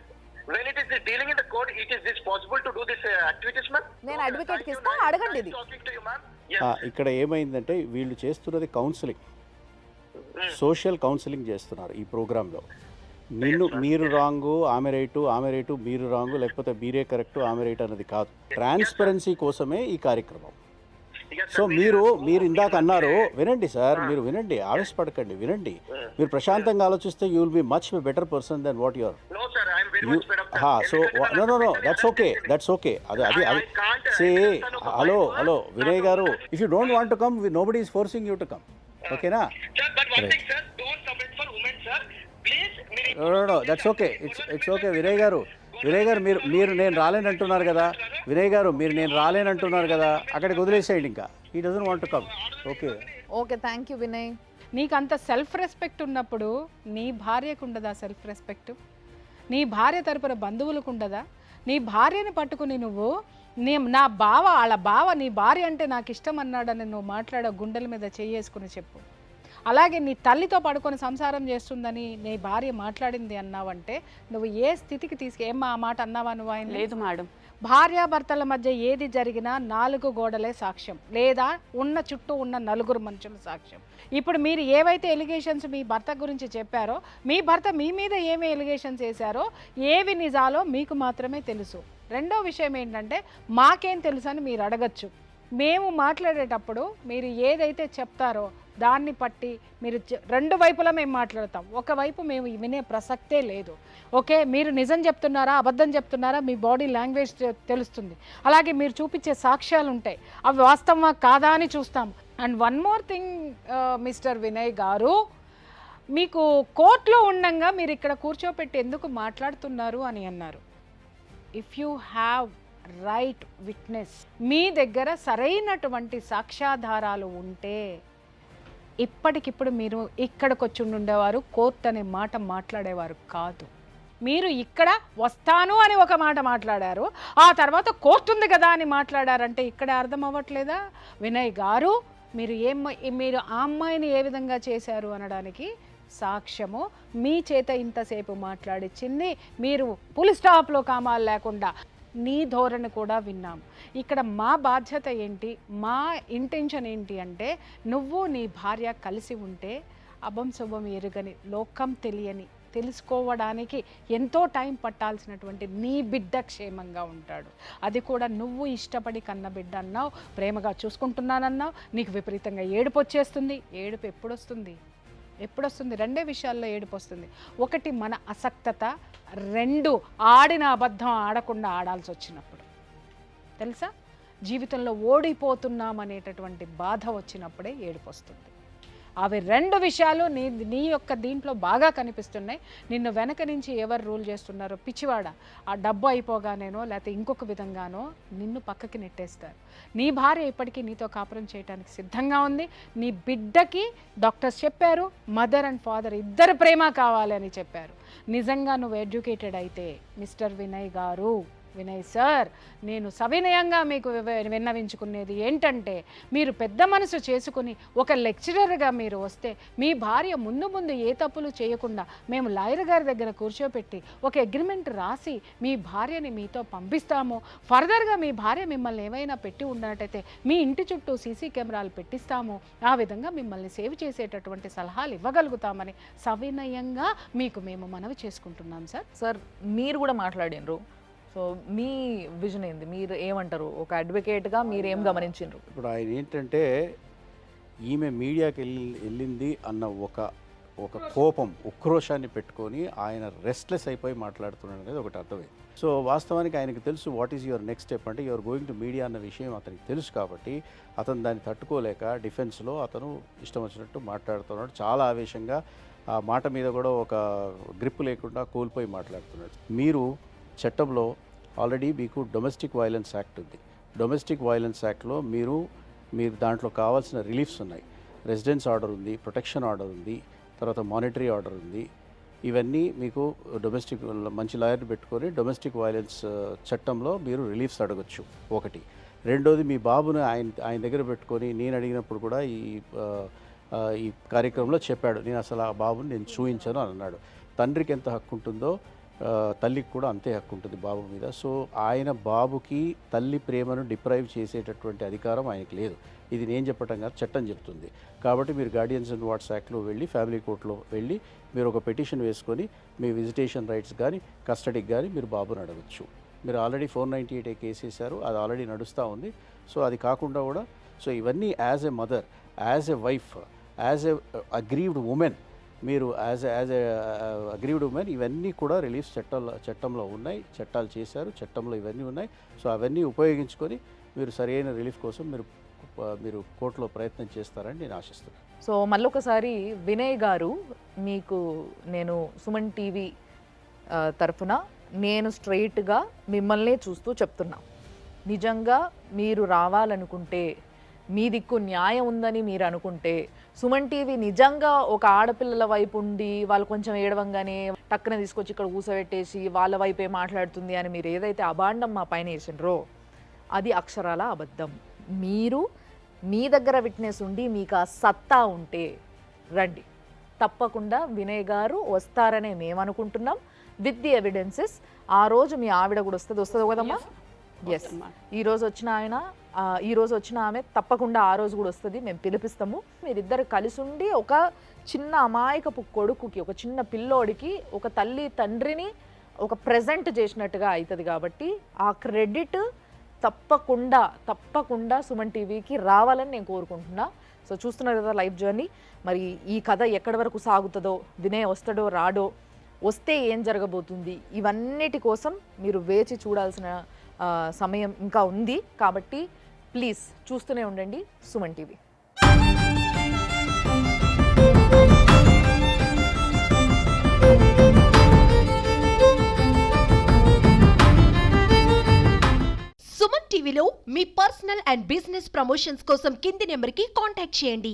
When it is dealing in the court, is this possible to do this activities, ma'am? నేను advocate కి ఇస్తా, అడగండి ఇది. Talking to you, ma'am. ఇక్కడ ఏమైందంటే వీళ్ళు చేస్తున్నది counselling, social counselling చేస్తున్నారు ఈ ప్రోగ్రాంలో. మీరు రాంగు ఆమె రైటు మీరు రాంగు, లేకపోతే మీరే కరెక్ట్ ఆమె రైట్ అన్నది కాదు. ట్రాన్స్పరెన్సీ కోసమే ఈ కార్యక్రమం. సో మీరు ఇందాక అన్నారు, వినండి సార్, మీరు వినండి, ఆవేశపడకండి, వినండి. మీరు ప్రశాంతంగా ఆలోచిస్తే you will be much better person then what you are. No, sir. I am very much fed up. So no that's okay. అది say hello Vinay garu, if you don't want to come, nobody is forcing you to come. ఓకేనా? Sir, but one thing, sir. Don't submit for women, sir. Please. No that's okay. It's okay Vinay garu మీరు నేను రాలేనంటున్నారు కదా. వినయ్ గారు మీరు నేను రాలేనంటున్నారు కదా, అక్కడికి వదిలేసేయండి. ఇంకా he doesn't want to come. Okay thank you Vinay. నీకు అంత సెల్ఫ్ రెస్పెక్ట్ ఉన్నప్పుడు నీ భార్యకు ఉండదా సెల్ఫ్ రెస్పెక్ట్? నీ భార్య తరపున బంధువులకు ఉండదా? నీ భార్యని పట్టుకుని నువ్వు నా వాళ్ళ బావ నీ భార్య అంటే నాకు ఇష్టం అన్నాడని నువ్వు మాట్లాడ, గుండెల మీద చెయ్యేసుకుని చెప్పు. అలాగే నీ తల్లితో పడుకొని సంసారం చేస్తుందని నీ భార్య మాట్లాడింది అన్నావంటే నువ్వు ఏ స్థితికి ఏమ్మా ఆ మాట అన్నావా నువ్వు? ఆయన లేదు మేడం. భార్యాభర్తల మధ్య ఏది జరిగినా 4 గోడలే సాక్ష్యం, లేదా చుట్టూ ఉన్న 4 మనుషుల సాక్ష్యం. ఇప్పుడు మీరు ఏవైతే ఎలిగేషన్స్ మీ భర్త గురించి చెప్పారో, మీ భర్త మీ మీద ఏమి ఎలిగేషన్స్ వేశారో, ఏవి నిజాలో మీకు మాత్రమే తెలుసు. రెండో విషయం ఏంటంటే, మాకేం తెలుసు అని మీరు అడగచ్చు. మేము మాట్లాడేటప్పుడు మీరు ఏదైతే చెప్తారో దాన్ని పట్టి మీరు 2 వైపులా మేము మాట్లాడతాం. ఒకవైపు మేము వినే ప్రసక్తే లేదు. ఓకే, మీరు నిజం చెప్తున్నారా అబద్ధం చెప్తున్నారా మీ బాడీ లాంగ్వేజ్ తెలుస్తుంది. అలాగే మీరు చూపించే సాక్ష్యాలు ఉంటాయి, అవి వాస్తవమా కాదా అని చూస్తాం. And one more thing mister Vinay గారు, మీకు కోర్టులో ఉండంగా మీరు ఇక్కడ కూర్చోపెట్టి ఎందుకు మాట్లాడుతున్నారు అని అన్నారు. If you have right witness, మీ దగ్గర సరైనటువంటి సాక్ష్యాధారాలు ఉంటే ఇప్పటికిప్పుడు మీరు ఇక్కడికి వచ్చి ఉండేవారు, కోర్టు అనే మాట మాట్లాడేవారు కాదు. మీరు ఇక్కడ వస్తాను అని ఒక మాట మాట్లాడారు, ఆ తర్వాత కోర్టు ఉంది కదా అని మాట్లాడారంటే ఇక్కడే అర్థం అవ్వట్లేదా వినయ్ గారు? మీరు ఆ అమ్మాయిని ఏ విధంగా చేశారు అనడానికి సాక్ష్యము మీ చేత ఇంతసేపు మాట్లాడిచ్చింది. మీరు పులి స్టాప్లో కామాలు లేకుండా నీ ధోరణి కూడా విన్నాం. ఇక్కడ మా బాధ్యత ఏంటి, మా ఇంటెన్షన్ ఏంటి అంటే, నువ్వు నీ భార్య కలిసి ఉంటే అభం శుభం ఎరుగని, లోకం తెలియని, తెలుసుకోవడానికి ఎంతో టైం పట్టాల్సినటువంటి నీ బిడ్డ క్షేమంగా ఉంటాడు. అది కూడా నువ్వు ఇష్టపడి కన్న బిడ్డ అన్నావు, ప్రేమగా చూసుకుంటున్నానన్నావు, నీకు విపరీతంగా ఏడుపు వచ్చేస్తుంది. ఏడుపు ఎప్పుడొస్తుంది? 2 విషయాల్లో ఏడుపు వస్తుంది. 1 మన అసక్తత, 2 ఆడిన అబద్ధం ఆడకుండా ఆడాల్సి వచ్చినప్పుడు. తెలుసా, జీవితంలో ఓడిపోతున్నాం అనేటటువంటి బాధ వచ్చినప్పుడే ఏడుపు వస్తుంది. అవి 2 విషయాలు నీ యొక్క దీంట్లో బాగా కనిపిస్తున్నాయి. నిన్ను వెనక నుంచి ఎవరు రూల్ చేస్తున్నారో, పిచ్చివాడ, ఆ డబ్బు అయిపోగానేనో లేకపోతే ఇంకొక విధంగానో నిన్ను పక్కకి నెట్టేస్తారు. నీ భార్య ఇప్పటికీ నీతో కాపురం చేయడానికి సిద్ధంగా ఉంది. నీ బిడ్డకి డాక్టర్స్ చెప్పారు, మదర్ అండ్ ఫాదర్ ఇద్దరు ప్రేమ కావాలి అని చెప్పారు. నిజంగా నువ్వు ఎడ్యుకేటెడ్ అయితే మిస్టర్ వినయ్ గారు, వినయ్ సార్, నేను సవినయంగా మీకు విన్నవించుకునేది ఏంటంటే, మీరు పెద్ద మనసు చేసుకుని ఒక లెక్చరర్గా మీరు వస్తే మీ భార్య ముందు ఏ తప్పులు చేయకుండా మేము లాయర్ గారి దగ్గర కూర్చోపెట్టి ఒక అగ్రిమెంట్ రాసి మీ భార్యని మీతో పంపిస్తాము. ఫర్దర్గా మీ భార్య మిమ్మల్ని ఏమైనా పెట్టి ఉన్నట్టయితే మీ ఇంటి చుట్టూ సీసీ కెమెరాలు పెట్టిస్తాము. ఆ విధంగా మిమ్మల్ని సేవ్ చేసేటటువంటి సలహాలు ఇవ్వగలుగుతామని సవినయంగా మీకు మేము మనవి చేసుకుంటున్నాం సార్. సార్ మీరు కూడా మాట్లాడినరు, సో మీ విజన్ ఏంది, మీరు ఏమంటారు? ఒక అడ్వకేట్గా మీరు ఏం గమనించారు? ఇప్పుడు ఆయన ఏంటంటే ఈమె మీడియాకి వెళ్ళింది అన్న ఒక కోపం, ఉక్రోషాన్ని పెట్టుకొని ఆయన రెస్ట్లెస్ అయిపోయి మాట్లాడుతున్నాడు అనేది ఒకటి అర్థమైంది. సో వాస్తవానికి ఆయనకి తెలుసు what is your next step, అంటే యువర్ గోయింగ్ టు మీడియా అన్న విషయం అతనికి తెలుసు. కాబట్టి అతను దాన్ని తట్టుకోలేక డిఫెన్స్లో అతను ఇష్టం వచ్చినట్టు మాట్లాడుతున్నాడు. చాలా ఆవేశంగా ఆ మాట మీద కూడా ఒక గ్రిప్ లేకుండా కోల్పోయి మాట్లాడుతున్నాడు. మీరు చట్టంలో ఆల్రెడీ మీకు డొమెస్టిక్ వైలెన్స్ యాక్ట్ ఉంది. డొమెస్టిక్ వైలెన్స్ యాక్ట్లో మీరు దాంట్లో కావాల్సిన రిలీఫ్స్ ఉన్నాయి. రెసిడెన్స్ ఆర్డర్ ఉంది, ప్రొటెక్షన్ ఆర్డర్ ఉంది, తర్వాత మానిటరీ ఆర్డర్ ఉంది. ఇవన్నీ మీకు డొమెస్టిక్ మంచి లాయర్ని పెట్టుకొని డొమెస్టిక్ వైలెన్స్ చట్టంలో మీరు రిలీఫ్స్ అడగచ్చు. ఒకటి. రెండోది, మీ బాబుని ఆయన దగ్గర పెట్టుకొని నేను అడిగినప్పుడు కూడా ఈ కార్యక్రమంలో చెప్పాడు, నేను అసలు ఆ బాబుని నేను చూపించాను అని అన్నాడు. తండ్రికి ఎంత హక్కు ఉంటుందో తల్లికి కూడా అంతే హక్కు ఉంటుంది బాబు మీద. సో ఆయన బాబుకి తల్లి ప్రేమను డిప్రైవ్ చేసేటటువంటి అధికారం ఆయనకి లేదు. ఇది నేను చెప్పటం కాదు, చట్టం చెప్తుంది. కాబట్టి మీరు గార్డియన్స్ అండ్ వాట్స్ యాక్ట్లో వెళ్ళి ఫ్యామిలీ కోర్టులో వెళ్ళి మీరు ఒక పిటిషన్ వేసుకొని మీ విజిటేషన్ రైట్స్ కానీ కస్టడీకి కానీ మీరు బాబుని అడగచ్చు. మీరు ఆల్రెడీ 498A కేసు వేశారు, అది ఆల్రెడీ నడుస్తూ ఉంది. సో అది కాకుండా కూడా సో ఇవన్నీ as a mother, as a wife, as a aggrieved women, మీరు యాజ్ ఎ అగ్రీవ్డ్ ఉమెన్ ఇవన్నీ కూడా రిలీఫ్ చట్టంలో ఉన్నాయి. చట్టాలు చేశారు, చట్టంలో ఇవన్నీ ఉన్నాయి. సో అవన్నీ ఉపయోగించుకొని మీరు సరైన రిలీఫ్ కోసం మీరు కోర్టులో ప్రయత్నం చేస్తారని నేను ఆశిస్తున్నాను. సో మళ్ళొకసారి వినయ్ గారు, మీకు నేను సుమన్ టీవీ తరఫున నేను స్ట్రైట్గా మిమ్మల్నే చూస్తూ చెప్తున్నా, నిజంగా మీరు రావాలనుకుంటే, మీ దిక్కు న్యాయం ఉందని మీరు అనుకుంటే, సుమన్ టీవీ నిజంగా ఒక ఆడపిల్లల వైపు ఉండి వాళ్ళు కొంచెం ఏడవంగానే టక్కున తీసుకొచ్చి ఇక్కడ కూసబెట్టేసి వాళ్ళ వైపే మాట్లాడుతుంది అని మీరు ఏదైతే అభాండం మా పైన వేసినరో అది అక్షరాల అబద్ధం. మీరు మీ దగ్గర విట్నెస్ ఉండి మీకు ఆ సత్తా ఉంటే రండి, తప్పకుండా వినయ్ గారు వస్తారనే మేము అనుకుంటున్నాం. With the evidences. ఆ రోజు మీ ఆవిడ కూడా వస్తుంది కదమ్మా? ఎస్. ఈరోజు వచ్చిన ఆమె తప్పకుండా ఆ రోజు కూడా వస్తుంది, మేము పిలిపిస్తాము. మీరిద్దరు కలిసి ఉండి ఒక చిన్న అమాయకపు కొడుకుకి, ఒక చిన్న పిల్లోడికి ఒక తల్లి తండ్రిని ఒక ప్రెజెంట్ చేసినట్టుగా అవుతుంది. కాబట్టి ఆ క్రెడిట్ తప్పకుండా సుమన్ టీవీకి రావాలని నేను కోరుకుంటున్నా. సో చూస్తున్నారు కదా లైఫ్ జర్నీ. మరి ఈ కథ ఎక్కడి వరకు సాగుతుందో, వినయ్ వస్తాడో రాడో, వస్తే ఏం జరగబోతుంది, ఇవన్నిటి కోసం మీరు వేచి చూడాల్సిన సమయం ఇంకా ఉంది. కాబట్టి ప్లీజ్ చూస్తూనే ఉండండి సుమన్ టీవీ. సుమన్ టీవీలో మీ పర్సనల్ అండ్ బిజినెస్ ప్రమోషన్స్ కోసం కింది నెంబర్కి కాంటాక్ట్ చేయండి.